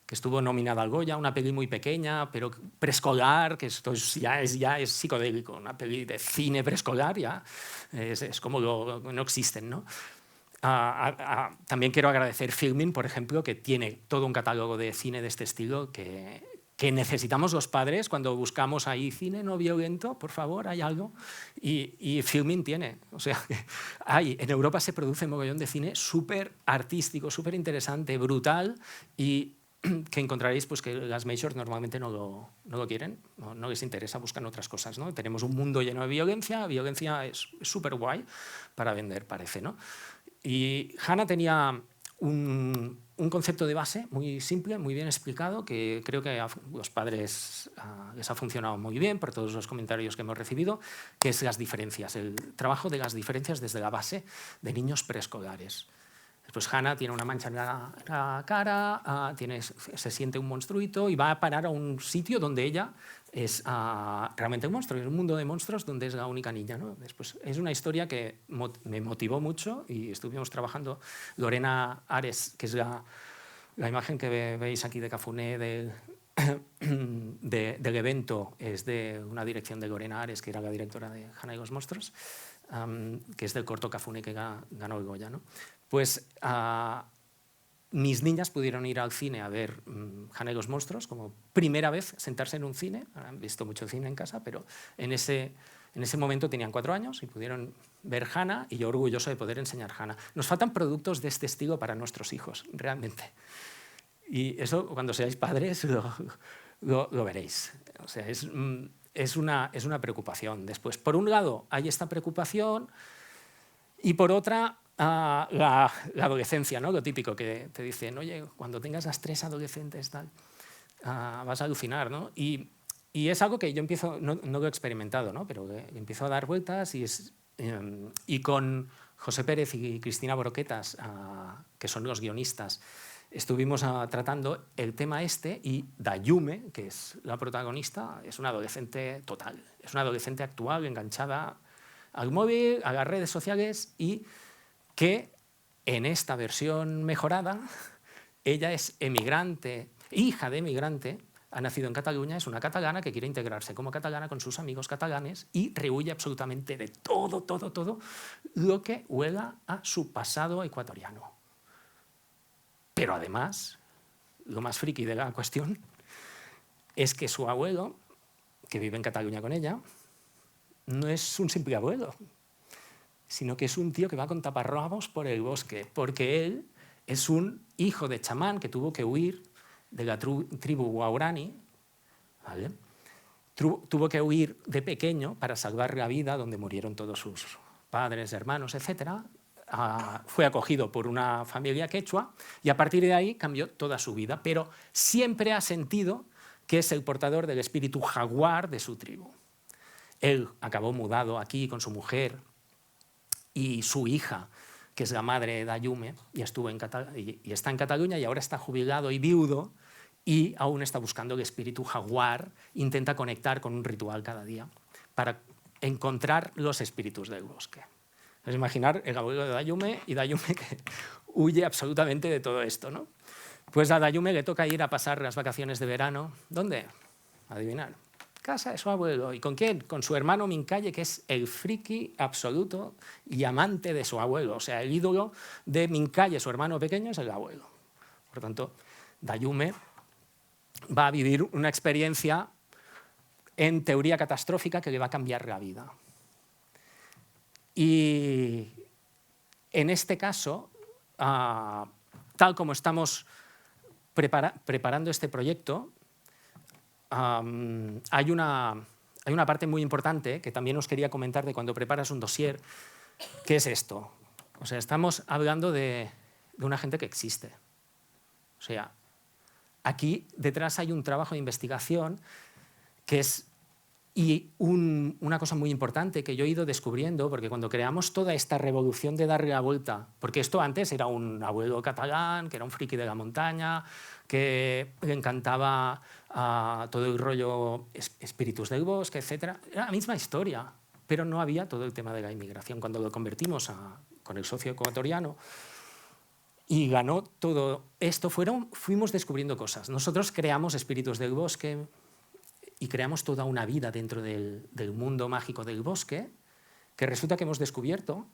que estuvo nominada al Goya, una peli muy pequeña, pero preescolar, que esto ya es psicodélico, una peli de cine preescolar, ya es como no existen, ¿no? También quiero agradecer Filmin, por ejemplo, que tiene todo un catálogo de cine de este estilo que necesitamos los padres cuando buscamos ahí cine no violento, por favor, hay algo. Y Filmin tiene. O sea, en Europa se produce un mogollón de cine súper artístico, súper interesante, brutal, y que encontraréis pues, que las majors normalmente no lo quieren, no les interesa, buscan otras cosas, ¿no? Tenemos un mundo lleno de violencia es súper guay para vender, parece, ¿no? Y Hannah tenía un concepto de base muy simple, muy bien explicado, que creo que a los padres les ha funcionado muy bien por todos los comentarios que hemos recibido, que es las diferencias, el trabajo de las diferencias desde la base de niños preescolares. Pues Hannah tiene una mancha en la cara, se siente un monstruito y va a parar a un sitio donde ella es realmente un monstruo, es un mundo de monstruos donde es la única niña, ¿no? Después, es una historia que me motivó mucho y estuvimos trabajando. Lorena Ares, que es la imagen que veis aquí de Cafuné del evento, es de una dirección de Lorena Ares, que era la directora de Hannah y los monstruos, que es del corto Cafuné que ganó el Goya, ¿no? Pues mis niñas pudieron ir al cine a ver Hannah y los monstruos como primera vez sentarse en un cine. Han visto mucho cine en casa, pero en ese momento tenían 4 años y pudieron ver Hannah, y yo orgulloso de poder enseñar Hannah. Nos faltan productos de este estilo para nuestros hijos, realmente. Y eso, cuando seáis padres, lo veréis. O sea, es una preocupación. Después, por un lado, hay esta preocupación y por otra, la adolescencia, ¿no? Lo típico que te dicen, oye, cuando tengas las 3 adolescentes tal, vas a alucinar, ¿no? Y es algo que yo empiezo, no lo he experimentado, ¿no? Pero empiezo a dar vueltas y con José Pérez y Cristina Broquetas, que son los guionistas, estuvimos tratando el tema este, y Dayume, que es la protagonista, es una adolescente total, es una adolescente actual, enganchada al móvil, a las redes sociales, y que en esta versión mejorada ella es emigrante, hija de emigrante, ha nacido en Cataluña, es una catalana que quiere integrarse como catalana con sus amigos catalanes y rehuye absolutamente de todo lo que huela a su pasado ecuatoriano. Pero además, lo más friki de la cuestión es que su abuelo, que vive en Cataluña con ella, no es un simple abuelo, sino que es un tío que va con taparrabos por el bosque, porque él es un hijo de chamán que tuvo que huir de la tribu Waorani, ¿vale? Tuvo que huir de pequeño para salvar la vida, donde murieron todos sus padres, hermanos, etc. Fue acogido por una familia quechua y a partir de ahí cambió toda su vida, pero siempre ha sentido que es el portador del espíritu jaguar de su tribu. Él acabó mudado aquí con su mujer y su hija, que es la madre de Dayume, y está en Cataluña, y ahora está jubilado y viudo, y aún está buscando el espíritu jaguar, intenta conectar con un ritual cada día para encontrar los espíritus del bosque. Es imaginar el abuelo de Dayume, y Dayume que huye absolutamente de todo esto, ¿no? Pues a Dayume le toca ir a pasar las vacaciones de verano. ¿Dónde? Adivinar. Casa de su abuelo. ¿Y con quién? Con su hermano Mincaye, que es el friki absoluto y amante de su abuelo. O sea, el ídolo de Mincaye, su hermano pequeño, es el abuelo. Por tanto, Dayume va a vivir una experiencia en teoría catastrófica que le va a cambiar la vida. Y en este caso, tal como estamos preparando este proyecto, hay una parte muy importante que también os quería comentar de cuando preparas un dossier, que es esto. O sea, estamos hablando de una gente que existe. O sea, aquí detrás hay un trabajo de investigación que es... Y una cosa muy importante que yo he ido descubriendo, porque cuando creamos toda esta revolución de darle la vuelta, porque esto antes era un abuelo catalán, que era un friki de la montaña, que le encantaba todo el rollo espíritus del bosque, etc. Era la misma historia, pero no había todo el tema de la inmigración. Cuando lo convertimos con el socio ecuatoriano y ganó todo esto, fuimos descubriendo cosas. Nosotros creamos espíritus del bosque, y creamos toda una vida dentro del mundo mágico del bosque, que resulta que hemos descubierto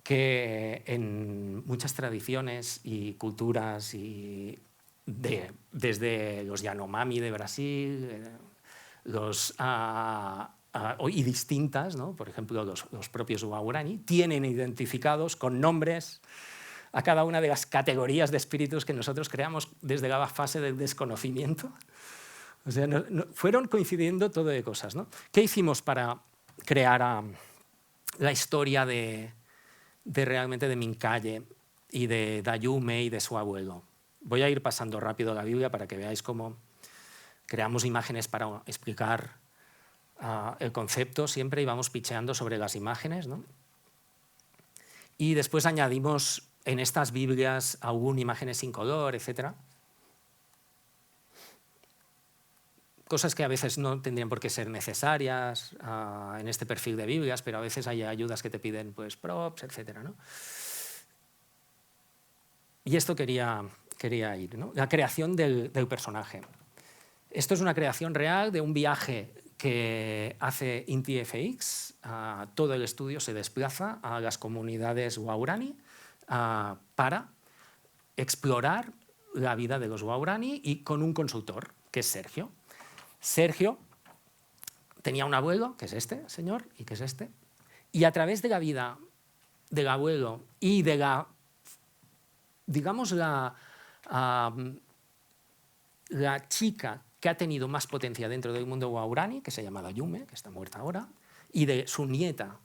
que en muchas tradiciones y culturas, desde los Yanomami de Brasil, y distintas, ¿no? Por ejemplo, los propios Waorani, tienen identificados con nombres a cada una de las categorías de espíritus que nosotros creamos desde la fase del desconocimiento. O sea, fueron coincidiendo todo de cosas, ¿no? ¿Qué hicimos para crear la historia realmente de Mincaye y de Dayume y de su abuelo. Voy a ir pasando rápido la Biblia para que veáis cómo creamos imágenes para explicar el concepto siempre y vamos picheando sobre las imágenes, ¿no? Y después añadimos en estas Biblias aún imágenes sin color, etc. Cosas que a veces no tendrían por qué ser necesarias en este perfil de Biblias, pero a veces hay ayudas que te piden pues, props, etc., ¿no? Y esto quería ir, ¿no? La creación del personaje. Esto es una creación real de un viaje que hace IntiFX. Todo el estudio se desplaza a las comunidades Waorani para explorar la vida de los Waorani y con un consultor, que es Sergio. Sergio tenía un abuelo, que es este señor, y que es este, y a través de la vida del abuelo y de la, digamos, la chica que ha tenido más potencia dentro del mundo Waorani, que se llama Dayume, que está muerta ahora, y de su nieta,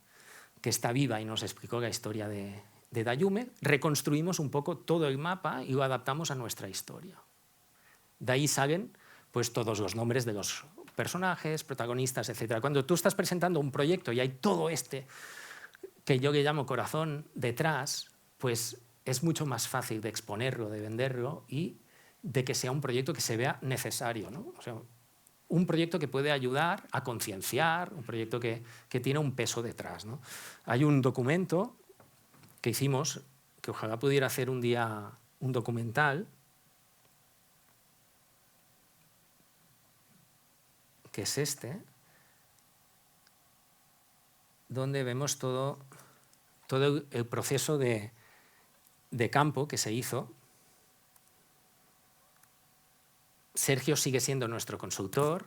que está viva y nos explicó la historia de Dayume, reconstruimos un poco todo el mapa y lo adaptamos a nuestra historia. De ahí salen pues, todos los nombres de los personajes, protagonistas, etc. Cuando tú estás presentando un proyecto y hay todo este, que yo le llamo corazón, detrás, pues es mucho más fácil de exponerlo, de venderlo y de que sea un proyecto que se vea necesario, ¿no? O sea, un proyecto que puede ayudar a concienciar, un proyecto que tiene un peso detrás, ¿no? Hay un documento que hicimos, que ojalá pudiera hacer un día un documental, que es este, donde vemos todo el proceso de campo que se hizo. Sergio sigue siendo nuestro consultor.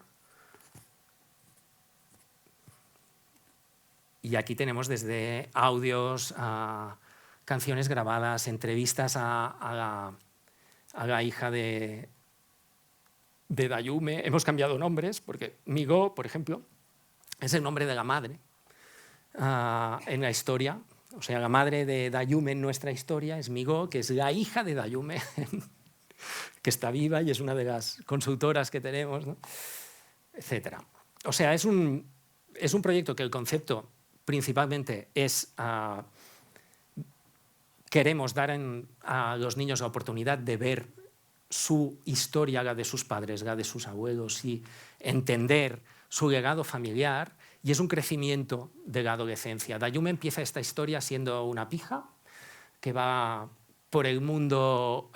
Y aquí tenemos desde audios a canciones grabadas, entrevistas a la hija de Dayume. Hemos cambiado nombres, porque Migo, por ejemplo, es el nombre de la madre en la historia. O sea, la madre de Dayume en nuestra historia es Migo, que es la hija de Dayume, que está viva y es una de las consultoras que tenemos, ¿no? Etcétera. O sea, es un proyecto que el concepto principalmente es queremos dar a los niños la oportunidad de ver su historia, la de sus padres, la de sus abuelos y entender su legado familiar, y es un crecimiento de la adolescencia. Dayume empieza esta historia siendo una pija que va por el mundo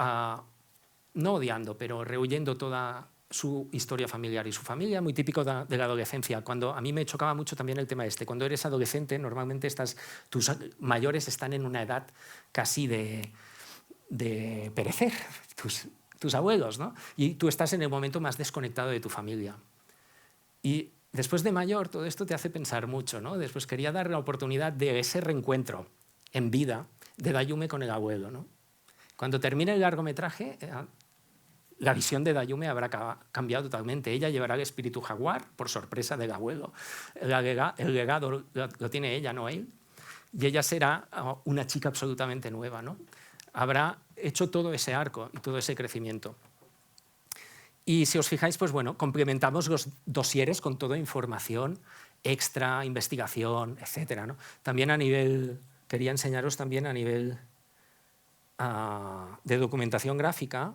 no odiando, pero rehuyendo toda su historia familiar y su familia, muy típico de la adolescencia. Cuando a mí me chocaba mucho también el tema este. Cuando eres adolescente, normalmente tus mayores están en una edad casi de perecer, tus abuelos, ¿no? Y tú estás en el momento más desconectado de tu familia. Y después de mayor, todo esto te hace pensar mucho, ¿no? Después quería dar la oportunidad de ese reencuentro en vida de Dayume con el abuelo, ¿no? Cuando termine el largometraje, la visión de Dayume habrá cambiado totalmente. Ella llevará el espíritu jaguar, por sorpresa del abuelo. El legado lo tiene ella, no él. Y ella será una chica absolutamente nueva, ¿no? Habrá hecho todo ese arco y todo ese crecimiento. Y si os fijáis, pues bueno, complementamos los dosieres con toda información extra, investigación, etcétera, ¿no? También a nivel, quería enseñaros también a nivel de documentación gráfica.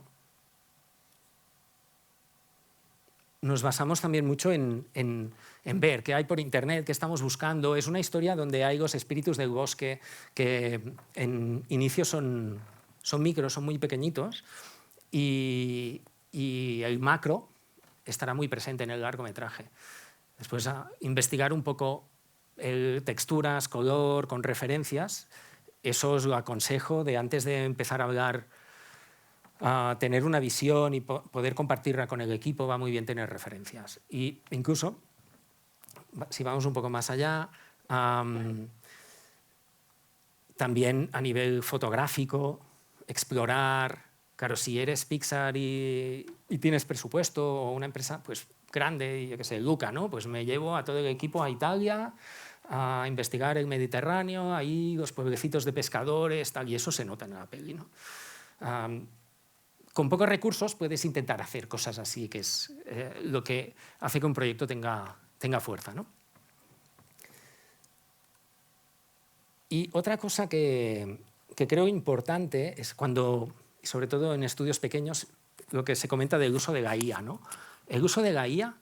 Nos basamos también mucho en ver qué hay por internet, qué estamos buscando. Es una historia donde hay los espíritus del bosque que en inicio son micros, son muy pequeñitos, y el macro estará muy presente en el largometraje. Después investigar un poco texturas, color, con referencias. Eso os lo aconsejo de antes de empezar a hablar. Tener una visión y poder compartirla con el equipo, va muy bien tener referencias. Y incluso, si vamos un poco más allá, también a nivel fotográfico, explorar. Claro, si eres Pixar y tienes presupuesto o una empresa pues grande, yo qué sé, Luca, ¿no? Pues me llevo a todo el equipo a Italia a investigar el Mediterráneo, ahí los pueblecitos de pescadores, tal, y eso se nota en la peli, ¿no? Con pocos recursos puedes intentar hacer cosas así, que es lo que hace que un proyecto tenga fuerza, ¿no? Y otra cosa que creo importante es cuando, sobre todo en estudios pequeños, lo que se comenta del uso de la IA, ¿no? El uso de la IA,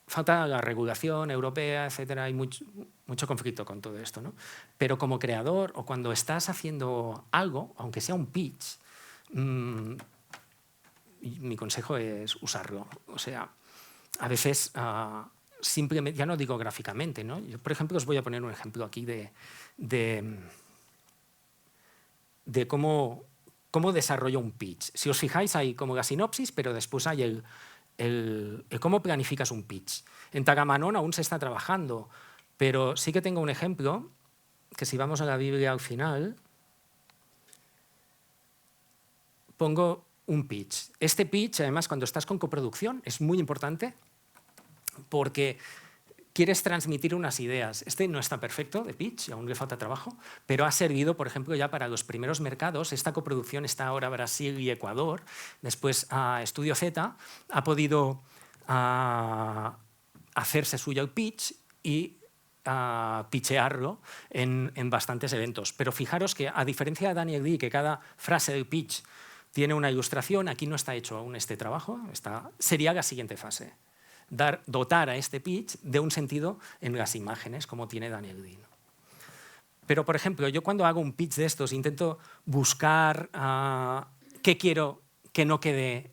falta la regulación europea, etcétera, hay mucho conflicto con todo esto, ¿no? Pero como creador o cuando estás haciendo algo, aunque sea un pitch, mi consejo es usarlo. O sea, a veces simplemente, ya no digo gráficamente, ¿no? Yo, por ejemplo, os voy a poner un ejemplo aquí de cómo desarrollo un pitch. Si os fijáis, hay como la sinopsis, pero después hay el cómo planificas un pitch. En Tagamanón aún se está trabajando, pero sí que tengo un ejemplo, que si vamos a la Biblia al final, pongo un pitch. Este pitch, además, cuando estás con coproducción, es muy importante porque quieres transmitir unas ideas. Este no está perfecto de pitch, aún le falta trabajo, pero ha servido, por ejemplo, ya para los primeros mercados. Esta coproducción está ahora Brasil y Ecuador. Después Estudio Z ha podido hacerse suyo el pitch y pitchearlo en bastantes eventos. Pero fijaros que, a diferencia de Daniel Dee, que cada frase del pitch tiene una ilustración, aquí no está hecho aún este trabajo, sería la siguiente fase. Dotar a este pitch de un sentido en las imágenes, como tiene Daniel Dee, ¿no? Pero, por ejemplo, yo cuando hago un pitch de estos intento buscar qué quiero que no quede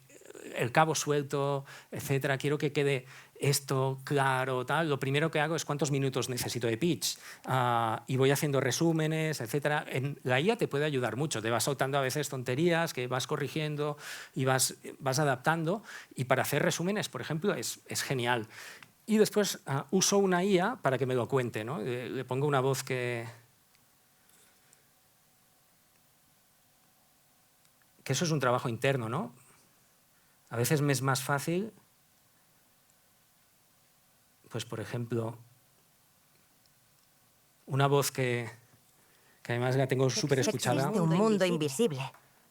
el cabo suelto, etcétera. Quiero que quede esto claro, tal. Lo primero que hago es cuántos minutos necesito de pitch y voy haciendo resúmenes, etcétera. En la IA te puede ayudar mucho. Te vas soltando a veces tonterías que vas corrigiendo y vas adaptando. Y para hacer resúmenes, por ejemplo, es genial. Y después uso una IA para que me lo cuente, ¿no? Le pongo una voz que eso es un trabajo interno, ¿no? A veces me es más fácil, pues por ejemplo, una voz que además la tengo súper escuchada. Existe un mundo invisible,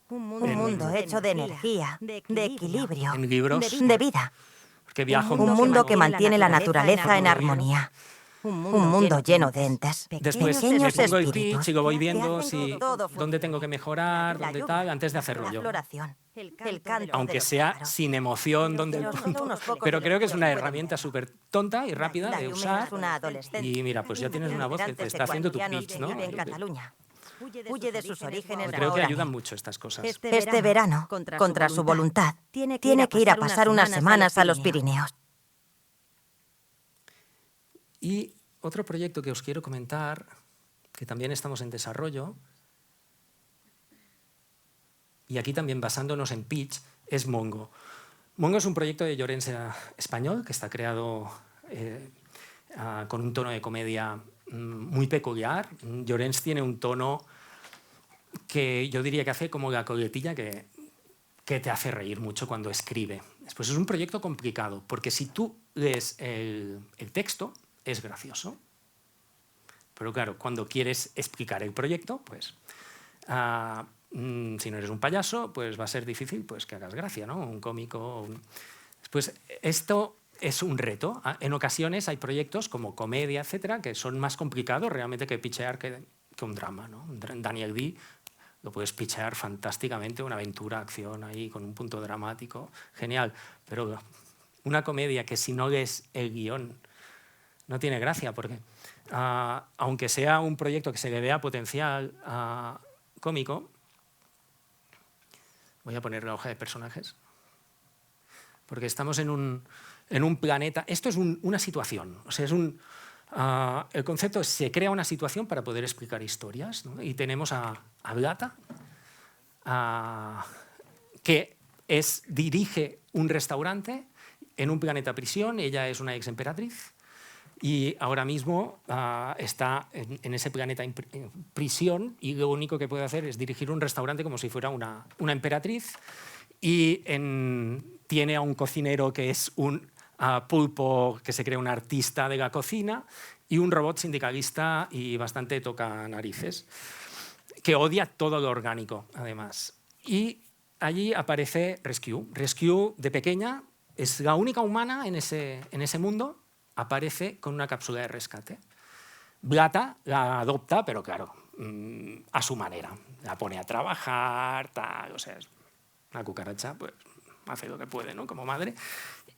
un mundo hecho de energía, de equilibrio, en libros, de vida. Porque viajo Un mundo que mantiene la naturaleza en armonía. Un mundo lleno de entes, Después me pequeños pongo el espíritus pitch y lo voy que viendo hacen todo dónde tengo que mejorar, La dónde lluvia, tal, antes de hacerlo la yo. floración, el canto Aunque de los sea pájaros. sin emoción, donde el Pero solo punto. unos pocos Pero de creo que los es una pueden herramienta verlo. súper tonta y rápida La de Llumena usar. es una adolescente. Y mira, pues ya tienes una voz que te está haciendo tu Migrantes pitch, ¿no? ecuatorianos que vive en Cataluña. Huye de sus orígenes. Creo que ahora. ayudan mucho estas cosas. Este verano, contra su voluntad, tiene que ir a pasar unas semanas a los Pirineos. Y otro proyecto que os quiero comentar, que también estamos en desarrollo, y aquí también basándonos en pitch, es Mongo. Mongo es un proyecto de Llorens español que está creado con un tono de comedia muy peculiar. Llorens tiene un tono que yo diría que hace como la coletilla que te hace reír mucho cuando escribe. Después es un proyecto complicado, porque si tú lees el texto, es gracioso. Pero claro, cuando quieres explicar el proyecto, pues si no eres un payaso, pues va a ser difícil pues, que hagas gracia, ¿no? Un cómico. Pues esto es un reto. En ocasiones hay proyectos como comedia, etcétera, que son más complicados realmente que pitchear que un drama, ¿no? Daniel Dee lo puedes pitchear fantásticamente, una aventura, acción ahí con un punto dramático, genial. Pero una comedia que si no lees el guión no tiene gracia, porque aunque sea un proyecto que se le vea potencial cómico, voy a poner la hoja de personajes, porque estamos en un planeta. Esto es una situación, o sea, el concepto es se crea una situación para poder explicar historias, ¿no? Y tenemos a Blata, que dirige un restaurante en un planeta prisión. Ella es una ex emperatriz y ahora mismo está en ese planeta en prisión, y lo único que puede hacer es dirigir un restaurante como si fuera una emperatriz, y tiene a un cocinero que es un pulpo que se cree un artista de la cocina y un robot sindicalista y bastante toca narices, que odia todo lo orgánico, además. Y allí aparece Rescue. Rescue, de pequeña, es la única humana en ese mundo, aparece con una cápsula de rescate. Blata la adopta, pero claro, a su manera. La pone a trabajar, tal, o sea, es una cucaracha, pues hace lo que puede, ¿no? Como madre.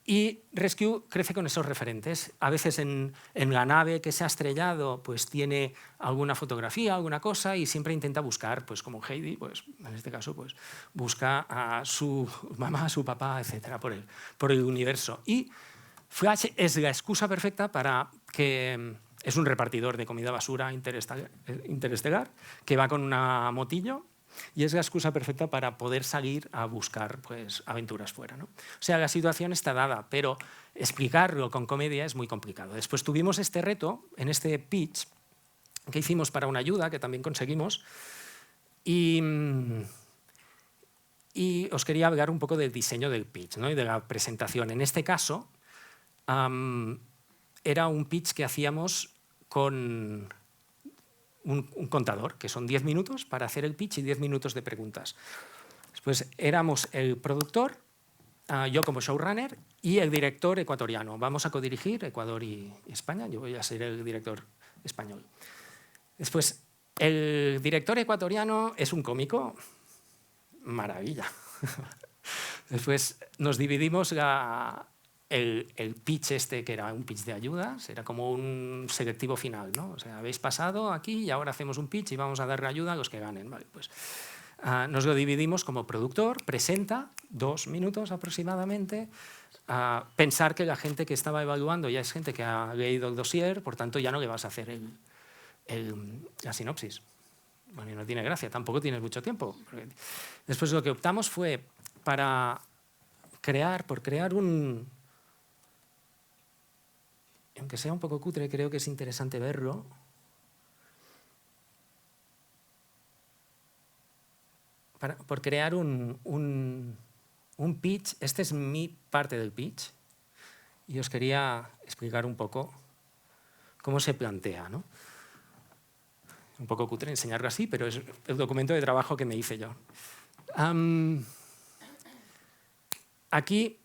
Y Rescue crece con esos referentes. A veces en la nave que se ha estrellado pues tiene alguna fotografía, alguna cosa, y siempre intenta buscar, pues como Heidi, pues en este caso pues busca a su mamá, a su papá, etcétera, por el universo. Y Flash es la excusa perfecta para que es un repartidor de comida basura interestelar que va con una motillo. Y es la excusa perfecta para poder salir a buscar pues, aventuras fuera, ¿no? O sea, la situación está dada, pero explicarlo con comedia es muy complicado. Después tuvimos este reto en este pitch que hicimos para una ayuda, que también conseguimos, y os quería hablar un poco del diseño del pitch, ¿no? Y de la presentación. En este caso, era un pitch que hacíamos con un contador, que son 10 minutos para hacer el pitch y 10 minutos de preguntas. Después éramos el productor, yo como showrunner, y el director ecuatoriano. Vamos a codirigir Ecuador y España, yo voy a ser el director español. Después, el director ecuatoriano es un cómico, maravilla. Después nos dividimos el pitch este, que era un pitch de ayudas, era como un selectivo final, ¿no? O sea, habéis pasado aquí y ahora hacemos un pitch y vamos a darle ayuda a los que ganen. Vale, pues, nos lo dividimos como productor, presenta 2 minutos aproximadamente, pensar que la gente que estaba evaluando ya es gente que ha leído el dossier, por tanto ya no le vas a hacer la sinopsis. Bueno, y no tiene gracia, tampoco tienes mucho tiempo. Después lo que optamos fue por crear un... Aunque sea un poco cutre, creo que es interesante verlo. Por crear un pitch. Esta es mi parte del pitch. Y os quería explicar un poco cómo se plantea, ¿no? Un poco cutre enseñarlo así, pero es el documento de trabajo que me hice yo. Aquí...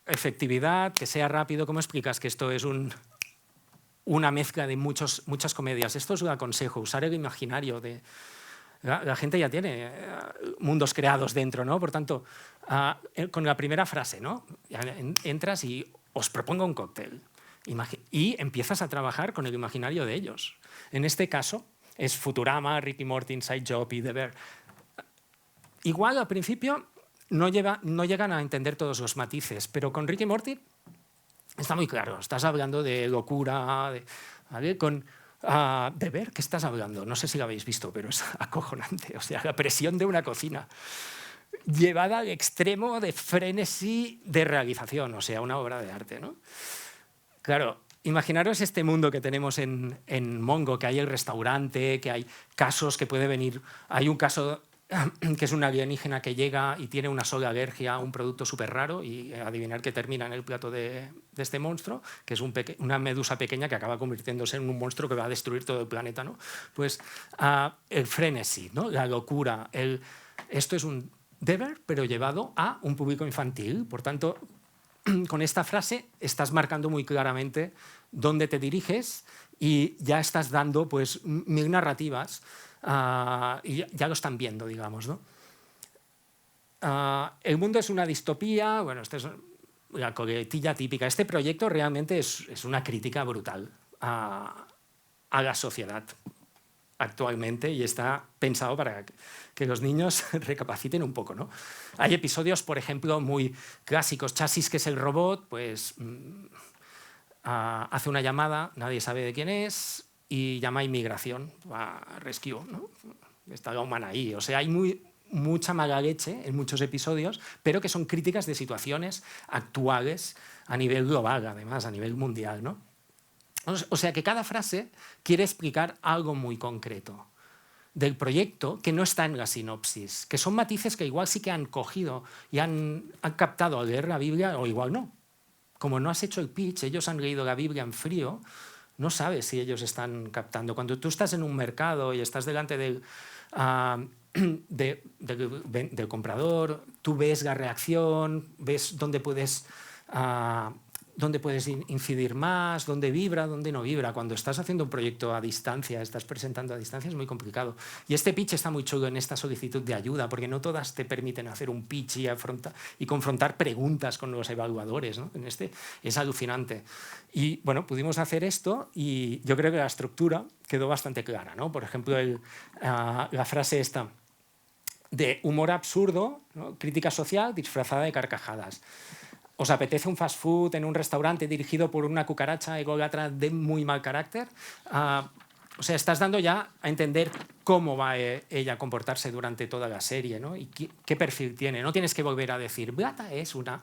Efectividad, que sea rápido. ¿Cómo explicas que esto es una mezcla de muchas comedias? Esto os lo aconsejo, usar el imaginario. La gente ya tiene mundos creados dentro, ¿no? Por tanto, con la primera frase, ¿no? Entras y os propongo un cóctel. Y empiezas a trabajar con el imaginario de ellos. En este caso, es Futurama, Rick y Morty, Inside Job y The Bear. Igual al principio... No llegan a entender todos los matices, pero con Rick y Morty está muy claro. Estás hablando de locura, ¿vale? Con The Bear, ¿qué estás hablando? No sé si lo habéis visto, pero es acojonante. O sea, la presión de una cocina llevada al extremo de frenesí de realización, o sea, una obra de arte, ¿no? Claro, imaginaros este mundo que tenemos en Mongo, que hay el restaurante, que hay casos que puede venir... Hay un caso... que es un alienígena que llega y tiene una sola alergia a un producto súper raro y adivinar qué termina en el plato de este monstruo, que es una medusa pequeña que acaba convirtiéndose en un monstruo que va a destruir todo el planeta, ¿no? Pues el frenesí, ¿no? La locura. Esto es un deber, pero llevado a un público infantil. Por tanto, con esta frase estás marcando muy claramente dónde te diriges y ya estás dando pues, 1000 narrativas. Y ya lo están viendo, digamos, ¿no? El mundo es una distopía, bueno, esta es la coletilla típica. Este proyecto realmente es una crítica brutal a la sociedad actualmente y está pensado para que los niños recapaciten un poco, ¿no? Hay episodios, por ejemplo, muy clásicos. Chassis, que es el robot, pues hace una llamada, nadie sabe de quién es, y llama a inmigración, a Rescue, ¿no? Está la humana ahí. O sea, hay mucha mala leche en muchos episodios, pero que son críticas de situaciones actuales a nivel global, además, a nivel mundial, ¿no? O sea, que cada frase quiere explicar algo muy concreto del proyecto que no está en la sinopsis, que son matices que igual sí que han cogido y han captado al leer la Biblia o igual no. como no has hecho el pitch, ellos han leído la Biblia en frío, no sabes si ellos están captando. Cuando tú estás en un mercado y estás delante del comprador, tú ves la reacción, ves dónde puedes incidir más, dónde vibra, dónde no vibra. Cuando estás haciendo un proyecto a distancia, estás presentando a distancia, es muy complicado. Y este pitch está muy chulo en esta solicitud de ayuda, porque no todas te permiten hacer un pitch y confrontar preguntas con los evaluadores, ¿no? En este es alucinante. Y bueno, pudimos hacer esto y yo creo que la estructura quedó bastante clara, ¿no? Por ejemplo, la frase esta de humor absurdo, ¿no? Crítica social disfrazada de carcajadas. ¿Os apetece un fast food en un restaurante dirigido por una cucaracha ególatra de muy mal carácter? O sea, estás dando ya a entender cómo va ella a comportarse durante toda la serie, ¿no? Y qué perfil tiene. No tienes que volver a decir, Beata es una...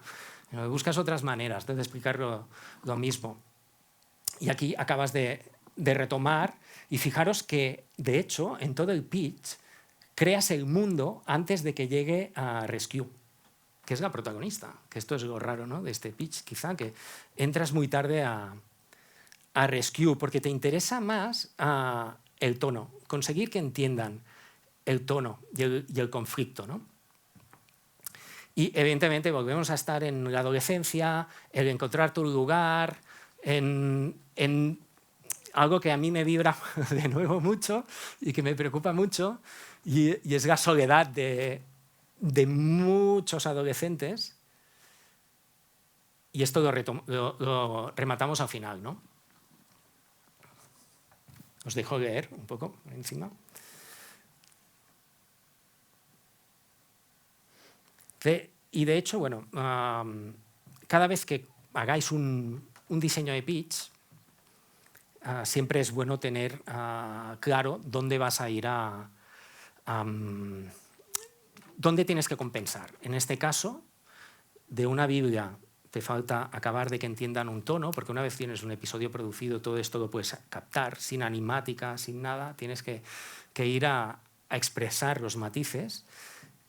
Buscas otras maneras de explicar lo mismo. Y aquí acabas de retomar y fijaros que, de hecho, en todo el pitch creas el mundo antes de que llegue a Rescue, que es la protagonista, que esto es lo raro, ¿no? De este pitch, quizá, que entras muy tarde a Rescue, porque te interesa más el tono, conseguir que entiendan el tono y el conflicto, ¿no? Y evidentemente volvemos a estar en la adolescencia, el encontrar tu lugar, en algo que a mí me vibra de nuevo mucho y que me preocupa mucho, y es la soledad de muchos adolescentes, y esto lo rematamos al final, ¿no? Os dejo leer un poco por encima. Y de hecho, bueno, cada vez que hagáis un diseño de pitch, siempre es bueno tener claro dónde vas a ir ¿dónde tienes que compensar? En este caso, de una Biblia te falta acabar de que entiendan un tono, porque una vez tienes un episodio producido, todo esto lo puedes captar, sin animática, sin nada, tienes que ir a expresar los matices.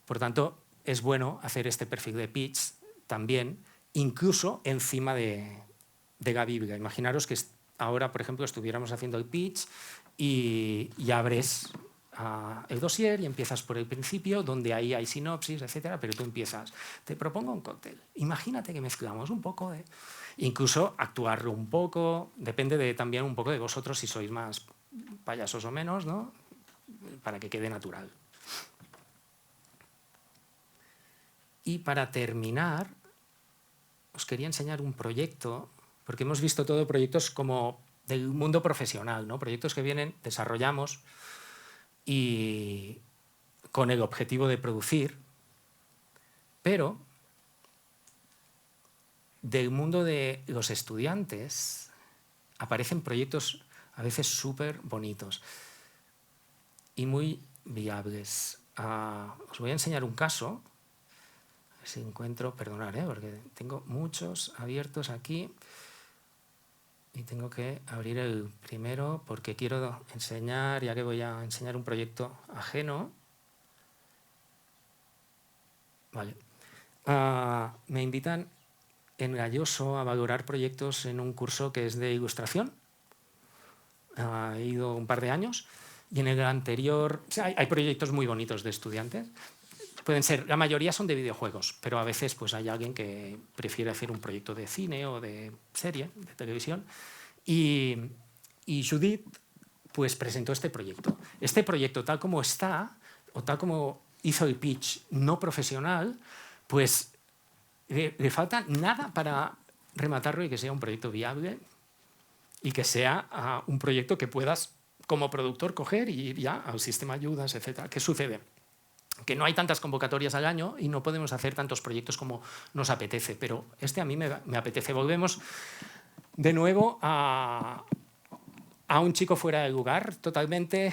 Por tanto, es bueno hacer este perfil de pitch también, incluso encima de la Biblia. Imaginaros que ahora, por ejemplo, estuviéramos haciendo el pitch y abres el dossier y empiezas por el principio, donde ahí hay sinopsis, etcétera, pero tú empiezas, te propongo un cóctel, imagínate que mezclamos un poco, incluso actuarlo un poco, depende también un poco de vosotros si sois más payasos o menos, ¿no? Para que quede natural. Y para terminar, os quería enseñar un proyecto, porque hemos visto todo proyectos como del mundo profesional, ¿no? Proyectos que vienen, desarrollamos, y con el objetivo de producir, pero del mundo de los estudiantes aparecen proyectos a veces súper bonitos y muy viables. Os voy a enseñar un caso, a ver si encuentro, perdonad, porque tengo muchos abiertos aquí. Y tengo que abrir el primero porque quiero enseñar, ya que voy a enseñar un proyecto ajeno. Vale. Me invitan en Galloso a valorar proyectos en un curso que es de ilustración. He ido un par de años y en el anterior... O sea, hay proyectos muy bonitos de estudiantes. Pueden ser, la mayoría son de videojuegos, pero a veces pues, hay alguien que prefiere hacer un proyecto de cine o de serie, de televisión. Y Judith pues, presentó este proyecto. Este proyecto, tal como está, o tal como hizo el pitch no profesional, pues le falta nada para rematarlo y que sea un proyecto viable y que sea un proyecto que puedas, como productor, coger y ir ya al sistema de ayudas, etc. ¿Qué sucede? Que no hay tantas convocatorias al año y no podemos hacer tantos proyectos como nos apetece, pero este a mí me apetece. Volvemos de nuevo a un chico fuera de lugar, totalmente,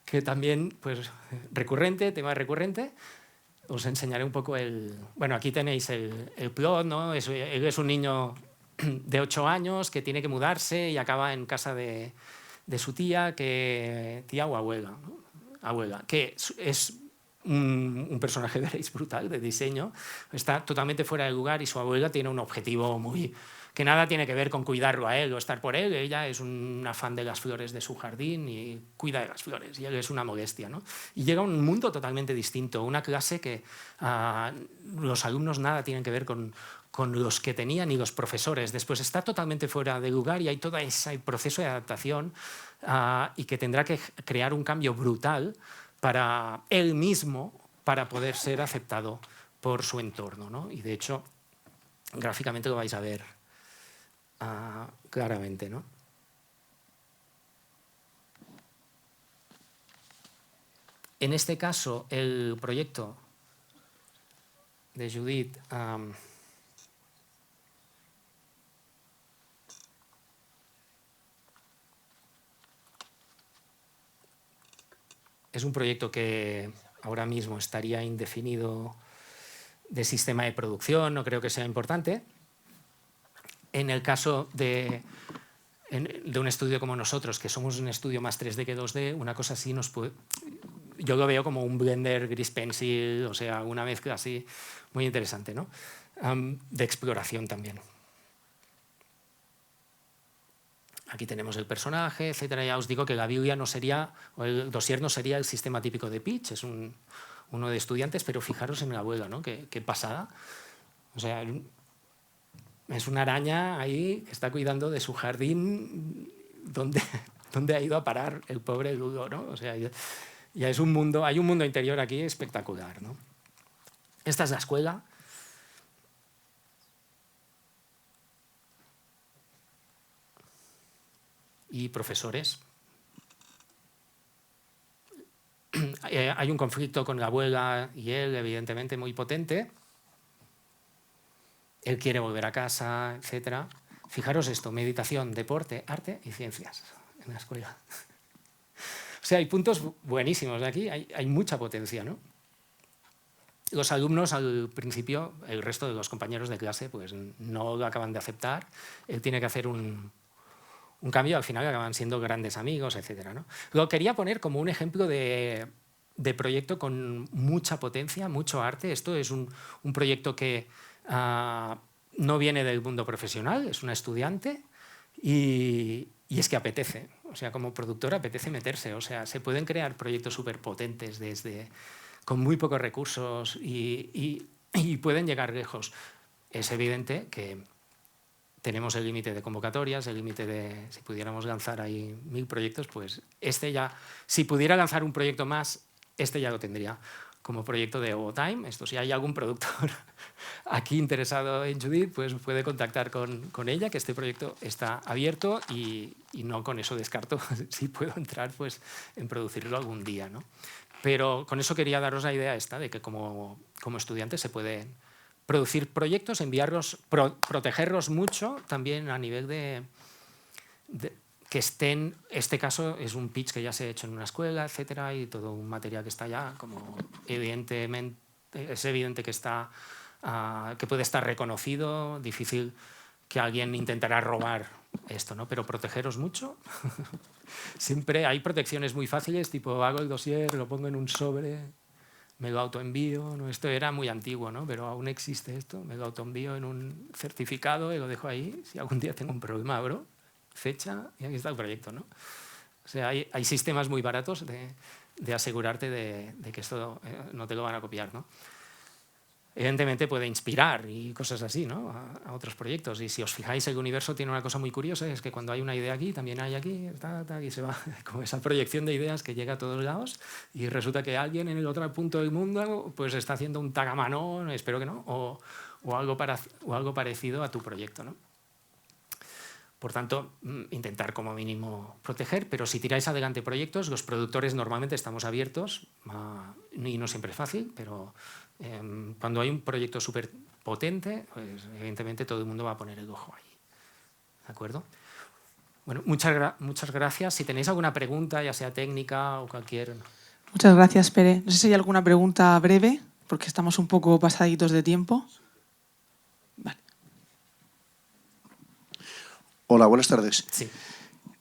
que también, pues, recurrente, tema recurrente. Os enseñaré un poco Bueno, aquí tenéis el plot, ¿no? Él es un niño de 8 años que tiene que mudarse y acaba en casa de su tía o abuela, ¿no? Abuela, que es un personaje, veréis, brutal de diseño. Está totalmente fuera de lugar y su abuela tiene un objetivo que nada tiene que ver con cuidarlo a él o estar por él. Ella es una fan de las flores de su jardín y cuida de las flores, y él es una molestia, ¿no? Y llega a un mundo totalmente distinto, una clase que los alumnos nada tienen que ver con los que tenían y los profesores. Después está totalmente fuera de lugar y hay todo ese proceso de adaptación y que tendrá que crear un cambio brutal para él mismo para poder ser aceptado por su entorno, ¿no? Y de hecho, gráficamente lo vais a ver claramente, ¿no? En este caso, el proyecto de Judith es un proyecto que ahora mismo estaría indefinido de sistema de producción, no creo que sea importante. En el caso de un estudio como nosotros, que somos un estudio más 3D que 2D, una cosa así yo lo veo como un Blender Gris Pencil, o sea, una mezcla así muy interesante, ¿no? De exploración también. Aquí tenemos el personaje, etcétera. Ya os digo que la Biblia no sería, o el dossier no sería el sistema típico de pitch, es uno de estudiantes, pero fijaros en la abuela, ¿no? Qué pasada. O sea, es una araña ahí que está cuidando de su jardín donde ha ido a parar el pobre Ludo, ¿no? O sea, ya es un mundo, hay un mundo interior aquí espectacular, ¿no? Esta es la escuela. Y profesores. Hay un conflicto con la abuela y él, evidentemente, muy potente. Él quiere volver a casa, etc. Fijaros esto, meditación, deporte, arte y ciencias en la escuela. O sea, hay puntos buenísimos de aquí, hay mucha potencia, ¿no? Los alumnos, al principio, el resto de los compañeros de clase, pues no lo acaban de aceptar. Él tiene que hacer un cambio, al final acaban siendo grandes amigos, etc., ¿no? Lo quería poner como un ejemplo de proyecto con mucha potencia, mucho arte. Esto es un proyecto que no viene del mundo profesional, es una estudiante y es que apetece. O sea, como productora apetece meterse. O sea, se pueden crear proyectos súper potentes con muy pocos recursos y pueden llegar lejos. Es evidente que tenemos el límite de convocatorias, el límite de, si pudiéramos lanzar ahí 1000 proyectos, pues si pudiera lanzar un proyecto más, ya lo tendría como proyecto de Overtime. Esto, si hay algún productor aquí interesado en Judith, pues puede contactar con ella, que este proyecto está abierto y no con eso descarto si puedo entrar pues, en producirlo algún día, ¿no? Pero con eso quería daros la idea esta de que como estudiantes se pueden producir proyectos, enviarlos, protegerlos mucho también a nivel de que estén, este caso es un pitch que ya se ha hecho en una escuela, etcétera, y todo un material que está ya, como evidentemente, es evidente que que puede estar reconocido, difícil que alguien intentará robar esto, ¿no? Pero protegeros mucho. Siempre hay protecciones muy fáciles, tipo hago el dossier, lo pongo en un sobre, me lo autoenvío, ¿no? Esto era muy antiguo, ¿no? Pero aún existe esto, me lo autoenvío en un certificado y lo dejo ahí. Si algún día tengo un problema, abro, fecha y aquí está el proyecto, ¿no? O sea, hay sistemas muy baratos de asegurarte de que esto no te lo van a copiar, ¿no? Evidentemente puede inspirar y cosas así, ¿no? a otros proyectos. Y si os fijáis, el universo tiene una cosa muy curiosa, es que cuando hay una idea aquí, también hay aquí, y se va como esa proyección de ideas que llega a todos lados y resulta que alguien en el otro punto del mundo pues está haciendo un tag a mano, espero que no, o algo parecido a tu proyecto, ¿no? Por tanto, intentar como mínimo proteger, pero si tiráis adelante proyectos, los productores normalmente estamos abiertos, y no siempre es fácil, pero cuando hay un proyecto súper potente, pues evidentemente todo el mundo va a poner el ojo ahí. ¿De acuerdo? Bueno, muchas gracias. Si tenéis alguna pregunta, ya sea técnica o cualquier... Muchas gracias, Pere. No sé si hay alguna pregunta breve, porque estamos un poco pasaditos de tiempo. Vale. Hola, buenas tardes. Sí.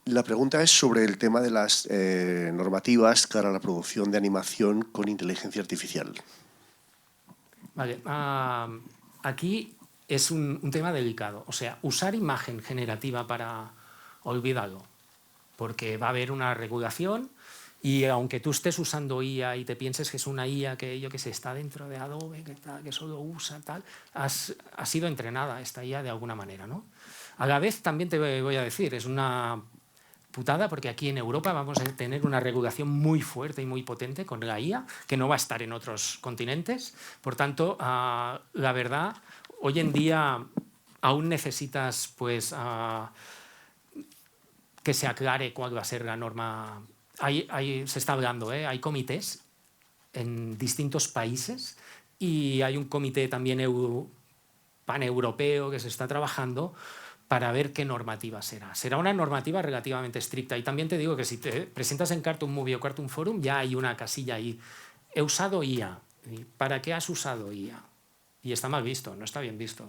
La pregunta es sobre el tema de las normativas para la producción de animación con inteligencia artificial. Vale, aquí es un tema delicado. O sea, usar imagen generativa para olvidarlo, porque va a haber una regulación y aunque tú estés usando IA y te pienses que es una IA que yo que sé, está dentro de Adobe, que solo usa tal, ha sido entrenada esta IA de alguna manera, ¿no? A la vez también te voy a decir, es una putada porque aquí en Europa vamos a tener una regulación muy fuerte y muy potente con la IA, que no va a estar en otros continentes. Por tanto, la verdad, hoy en día aún necesitas pues, que se aclare cuál va a ser la norma. Se está hablando, hay comités en distintos países y hay un comité también paneuropeo que se está trabajando para ver qué normativa será. Será una normativa relativamente estricta. Y también te digo que si te presentas en Cartoon Movie o Cartoon Forum, ya hay una casilla ahí. He usado IA. ¿Para qué has usado IA? Y está mal visto, no está bien visto.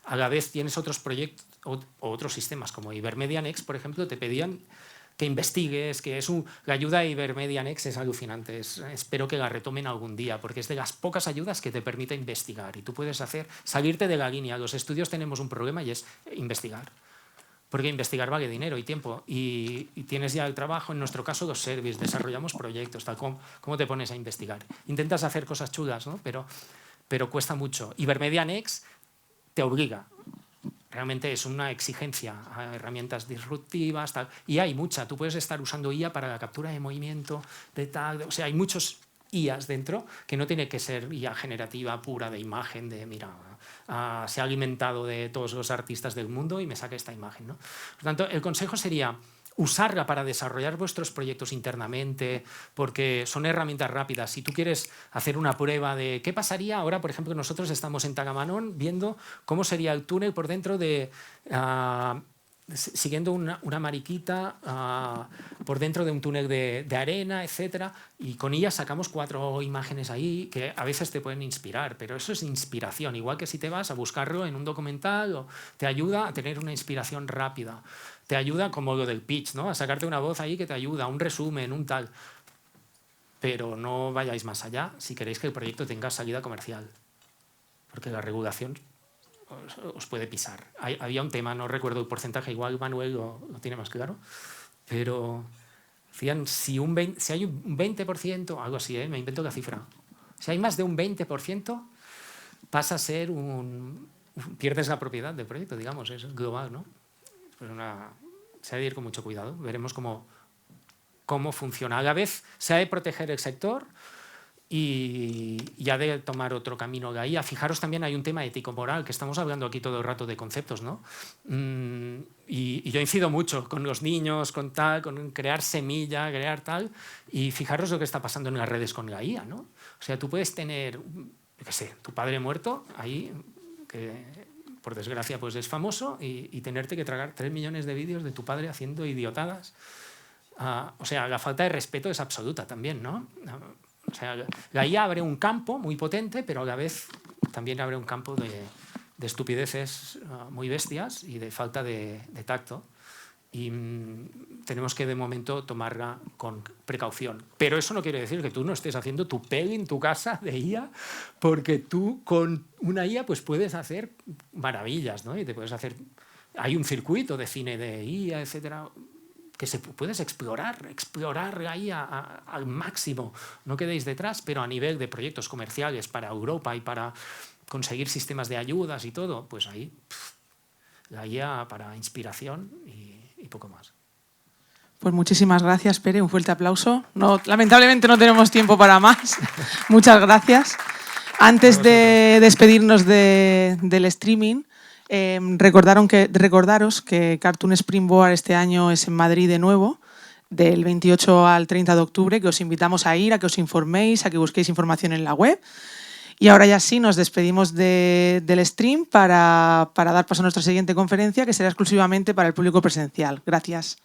A la vez tienes otros proyectos o otros sistemas, como Ibermedia Next, por ejemplo, te pedían que investigues, que la ayuda de Ibermedia Next es alucinante. Espero que la retomen algún día, porque es de las pocas ayudas que te permite investigar. Y tú puedes salirte de la línea. Los estudios tenemos un problema y es investigar. Porque investigar vale dinero y tiempo. Y tienes ya el trabajo, en nuestro caso los service, desarrollamos proyectos, tal. ¿Cómo te pones a investigar? Intentas hacer cosas chulas, ¿no? Pero cuesta mucho. Ibermedia Next te obliga. Realmente es una exigencia a herramientas disruptivas, tal. Y hay mucha. Tú puedes estar usando IA para la captura de movimiento, de tal. O sea, hay muchos IAs dentro que no tiene que ser IA generativa pura de imagen, de mira, se ha alimentado de todos los artistas del mundo y me saca esta imagen, ¿no? Por tanto, el consejo sería usarla para desarrollar vuestros proyectos internamente, porque son herramientas rápidas. Si tú quieres hacer una prueba de qué pasaría ahora, por ejemplo, nosotros estamos en Tagamanón viendo cómo sería el túnel por dentro de... siguiendo una mariquita por dentro de un túnel de arena, etc. Y con ella sacamos 4 imágenes ahí que a veces te pueden inspirar, pero eso es inspiración. Igual que si te vas a buscarlo en un documental, o te ayuda a tener una inspiración rápida. Te ayuda como lo del pitch, ¿no? A sacarte una voz ahí que te ayuda, un resumen, un tal. Pero no vayáis más allá si queréis que el proyecto tenga salida comercial. Porque la regulación os puede pisar. Había un tema, no recuerdo el porcentaje, igual Manuel lo tiene más claro, pero decían si hay un 20%, algo así, me invento la cifra, si hay más de un 20%, pasa a ser pierdes la propiedad del proyecto, digamos, es global, ¿no? Pues se ha de ir con mucho cuidado, veremos cómo funciona. A la vez se ha de proteger el sector y ha de tomar otro camino de ahí. Fijaros también hay un tema ético-moral, que estamos hablando aquí todo el rato de conceptos, ¿no? Y yo incido mucho con los niños, con crear semilla, crear tal, y fijaros lo que está pasando en las redes con la IA, ¿no? O sea, tú puedes tener, yo qué sé, tu padre muerto ahí, que por desgracia pues es famoso, y tenerte que tragar 3 millones de vídeos de tu padre haciendo idiotadas. O sea, la falta de respeto es absoluta también, ¿no? O sea, la IA abre un campo muy potente, pero a la vez también abre un campo de estupideces muy bestias y de falta de tacto. Y tenemos que, de momento, tomarla con precaución. Pero eso no quiere decir que tú no estés haciendo tu peli en tu casa de IA, porque tú con una IA pues, puedes hacer maravillas, ¿no? Y te puedes hacer... Hay un circuito de cine de IA, etcétera, que puedes explorar ahí al máximo. No quedéis detrás, pero a nivel de proyectos comerciales para Europa y para conseguir sistemas de ayudas y todo, pues ahí la IA para inspiración y poco más. Pues muchísimas gracias, Pere. Un fuerte aplauso. Lamentablemente no tenemos tiempo para más. Muchas gracias. Antes de despedirnos del streaming, recordaros que Cartoon Springboard este año es en Madrid de nuevo, del 28 al 30 de octubre, que os invitamos a ir, a que os informéis, a que busquéis información en la web. Y ahora ya sí, nos despedimos del stream para dar paso a nuestra siguiente conferencia, que será exclusivamente para el público presencial. Gracias.